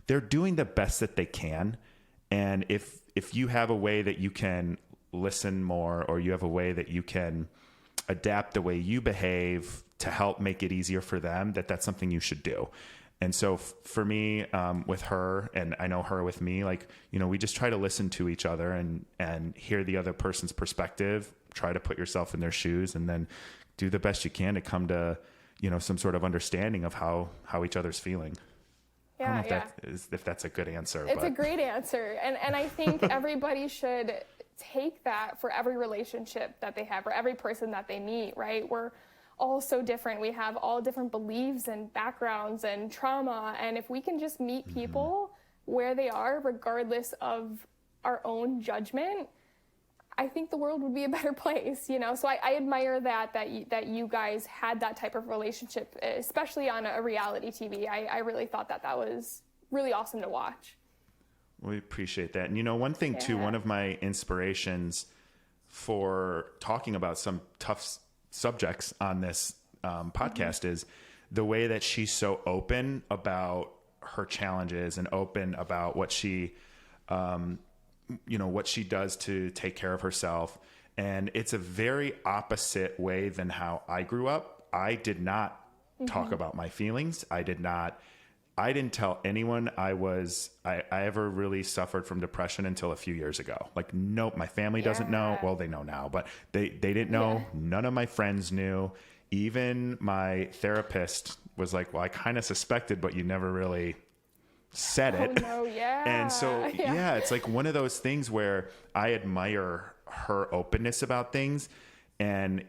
they're doing the best that they can. And if you have a way that you can listen more, or you have a way that you can adapt the way you behave to help make it easier for them, that's something you should do. And so for me, with her, and I know her with me, like, we just try to listen to each other and hear the other person's perspective, try to put yourself in their shoes, and then do the best you can to come to, some sort of understanding of how each other's feeling. I don't know if that's a good answer. It's a great answer. And I think everybody should take that for every relationship that they have, or every person that they meet, right? We're all so different. We have all different beliefs and backgrounds and trauma. And if we can just meet people where they are, regardless of our own judgment, I think the world would be a better place, So I admire that you guys had that type of relationship, especially on a reality TV. I really thought that was really awesome to watch. We appreciate that. And one thing too, one of my inspirations for talking about some tough subjects on this podcast is the way that she's so open about her challenges and open about what she what she does to take care of herself. And it's a very opposite way than how I grew up. I did not talk about my feelings. I didn't tell anyone I ever really suffered from depression until a few years ago. Like, nope, my family doesn't know. Well, they know now, but they didn't know. Yeah. None of my friends knew. Even my therapist was like, well, I kind of suspected, but you never really said it. Oh, no, yeah. And so, it's like one of those things where I admire her openness about things, and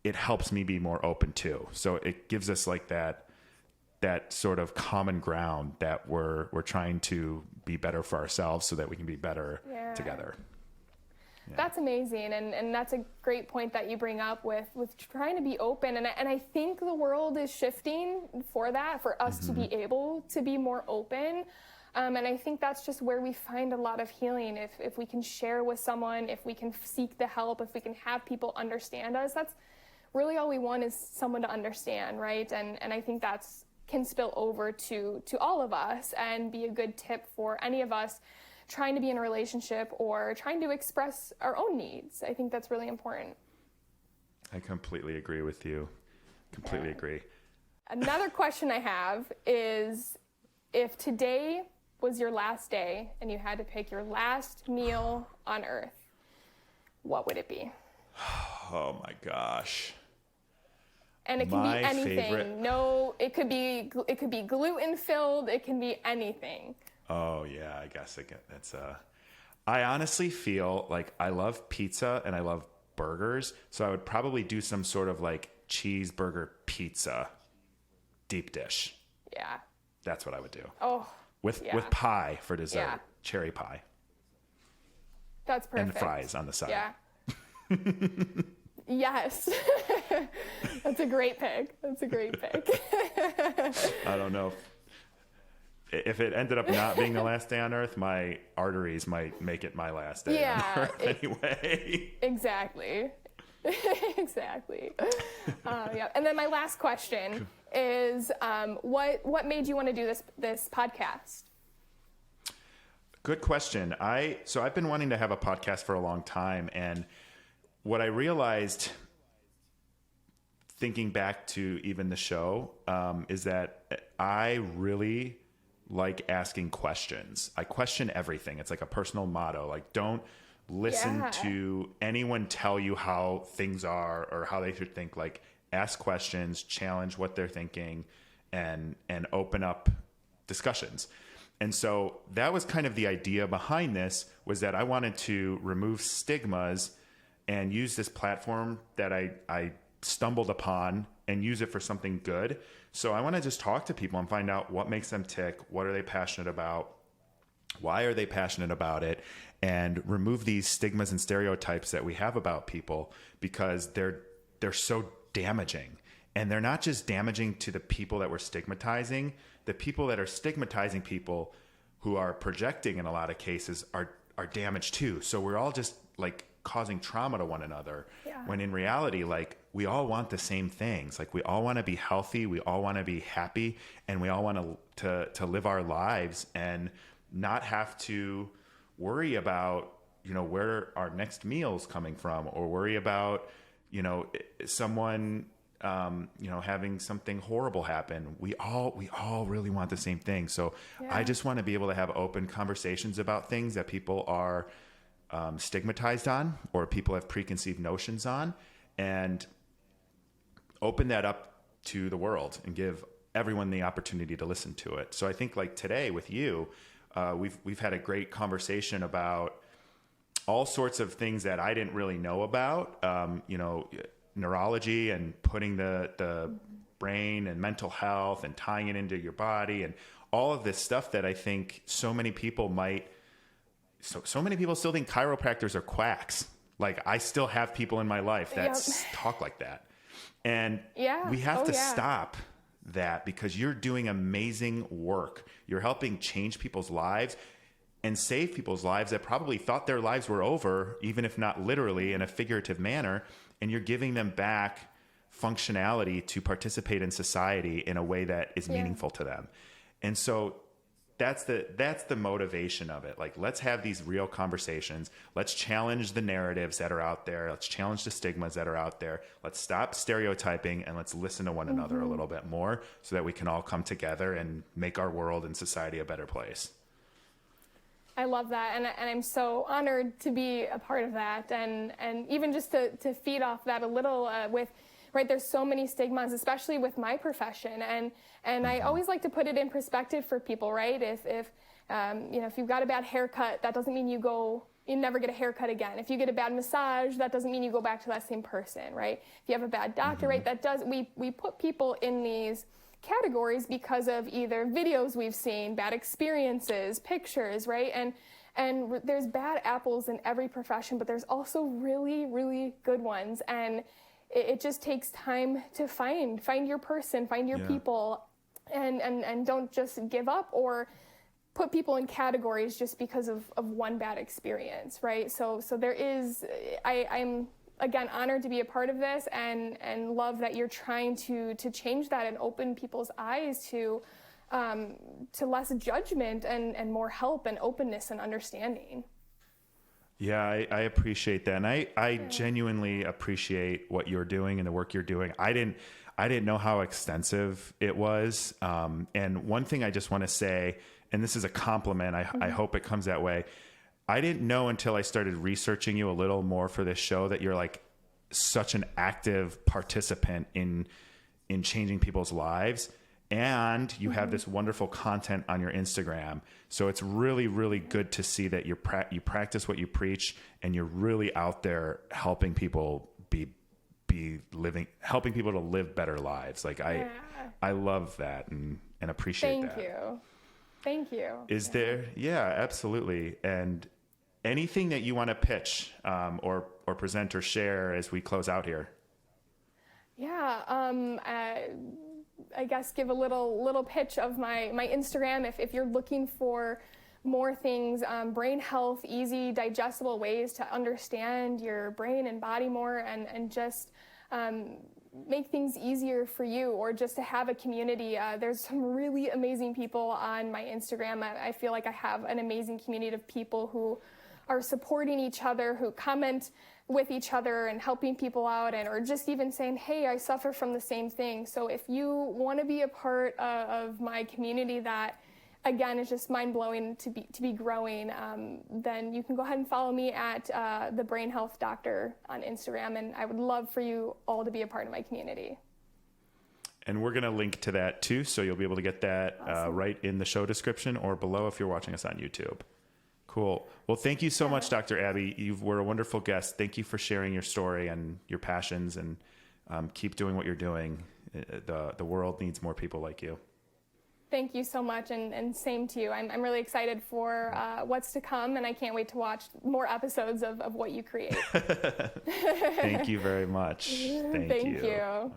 it helps me be more open too. So it gives us like that sort of common ground that we're trying to be better for ourselves so that we can be better together. Yeah. That's amazing. And that's a great point that you bring up with trying to be open. And I think the world is shifting for us to be able to be more open. And I think that's just where we find a lot of healing. If we can share with someone, if we can seek the help, if we can have people understand us, that's really all we want, is someone to understand, right? And I think can spill over to all of us and be a good tip for any of us trying to be in a relationship or trying to express our own needs. I think that's really important. I completely agree with you. Completely agree. Another question I have is, if today was your last day and you had to pick your last meal on earth, what would it be? Oh my gosh. And it can be anything. Favorite. No, it could be gluten filled. It can be anything. Oh yeah, I guess that's I honestly feel like I love pizza and I love burgers, so I would probably do some sort of like cheeseburger pizza deep dish. Yeah. That's what I would do. Oh. With pie for dessert, cherry pie. That's perfect. And fries on the side. Yeah. Yes. That's a great pick. I don't know. If it ended up not being the last day on Earth, my arteries might make it my last day on Earth anyway. Exactly. Exactly. Yeah. And then my last question is, what made you want to do this podcast? Good question. So I've been wanting to have a podcast for a long time, and what I realized, thinking back to even the show, is that I really like asking questions. I question everything. It's like a personal motto. Like, don't listen to anyone tell you how things are or how they should think. Like, ask questions, challenge what they're thinking, and open up discussions. And so that was kind of the idea behind this, was that I wanted to remove stigmas and use this platform that I stumbled upon and use it for something good. So I want to just talk to people and find out what makes them tick, what are they passionate about, why are they passionate about it, and remove these stigmas and stereotypes that we have about people, because they're so damaging. And they're not just damaging to the people that we're stigmatizing. The people that are stigmatizing people who are projecting in a lot of cases are damaged too. So we're all just like causing trauma to one another, when in reality, like, we all want the same things. Like, we all want to be healthy, we all want to be happy, and we all want to live our lives and not have to worry about, where our next meal's coming from, or worry about, someone, having something horrible happen. We all really want the same thing. So I just want to be able to have open conversations about things that people are stigmatized on, or people have preconceived notions on, and open that up to the world and give everyone the opportunity to listen to it. So I think, like, today with you, we've had a great conversation about all sorts of things that I didn't really know about, neurology and putting the brain and mental health and tying it into your body, and all of this stuff that I think so many people still think chiropractors are quacks. Like, I still have people in my life that talk like that. And we have to stop that, because you're doing amazing work. You're helping change people's lives and save people's lives that probably thought their lives were over, even if not literally, in a figurative manner. And you're giving them back functionality to participate in society in a way that is meaningful to them. And so that's the motivation of it. Like, let's have these real conversations. Let's challenge the narratives that are out there. Let's challenge the stigmas that are out there. Let's stop stereotyping, and let's listen to one another a little bit more, so that we can all come together and make our world and society a better place. I love that, and I'm so honored to be a part of that, and even just to feed off that a little right, there's so many stigmas, especially with my profession, and I always like to put it in perspective for people, right? If you've got a bad haircut, that doesn't mean you never get a haircut again. If you get a bad massage, that doesn't mean you go back to that same person, right? If you have a bad doctor, right, we put people in these categories because of either videos we've seen, bad experiences, pictures, right? And there's bad apples in every profession, but there's also really, really good ones. And it just takes time to find your person, find your people, and don't just give up or put people in categories just because of one bad experience, right? So there is, I'm again honored to be a part of this, and love that you're trying to change that and open people's eyes to less judgment and more help and openness and understanding. Yeah, I appreciate that. And I genuinely appreciate what you're doing and the work you're doing. I didn't know how extensive it was. And one thing I just want to say, and this is a compliment, I hope it comes that way. I didn't know until I started researching you a little more for this show that you're like such an active participant in changing people's lives. And you have this wonderful content on your Instagram. So it's really, really good to see that you practice what you preach, and you're really out there helping people helping people to live better lives. Like, I love that and appreciate that. Thank you. Is there? Yeah, absolutely. And anything that you want to pitch or present or share as we close out here? Yeah, I guess give a little pitch of my Instagram if you're looking for more things, brain health, easy, digestible ways to understand your brain and body more, and just make things easier for you, or just to have a community. There's some really amazing people on my Instagram. I feel like I have an amazing community of people who are supporting each other, who comment with each other and helping people out, or just even saying, hey, I suffer from the same thing. So if you want to be a part of my community that, again, is just mind-blowing to be growing, then you can go ahead and follow me at the Brain Health Doctor on Instagram, and I would love for you all to be a part of my community. And we're going to link to that too, so you'll be able to get that Awesome. right in the show description or below if you're watching us on YouTube. Cool. Well, thank you so much, Dr. Abbey. You were a wonderful guest. Thank you for sharing your story and your passions, and keep doing what you're doing. The world needs more people like you. Thank you so much, and same to you. I'm really excited for what's to come, and I can't wait to watch more episodes of what you create. Thank you very much. Thank you.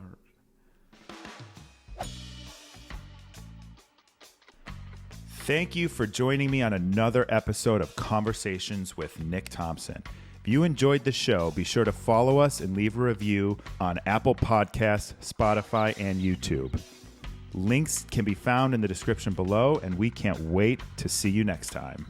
Thank you for joining me on another episode of Conversations with Nick Thompson. If you enjoyed the show, be sure to follow us and leave a review on Apple Podcasts, Spotify, and YouTube. Links can be found in the description below, and we can't wait to see you next time.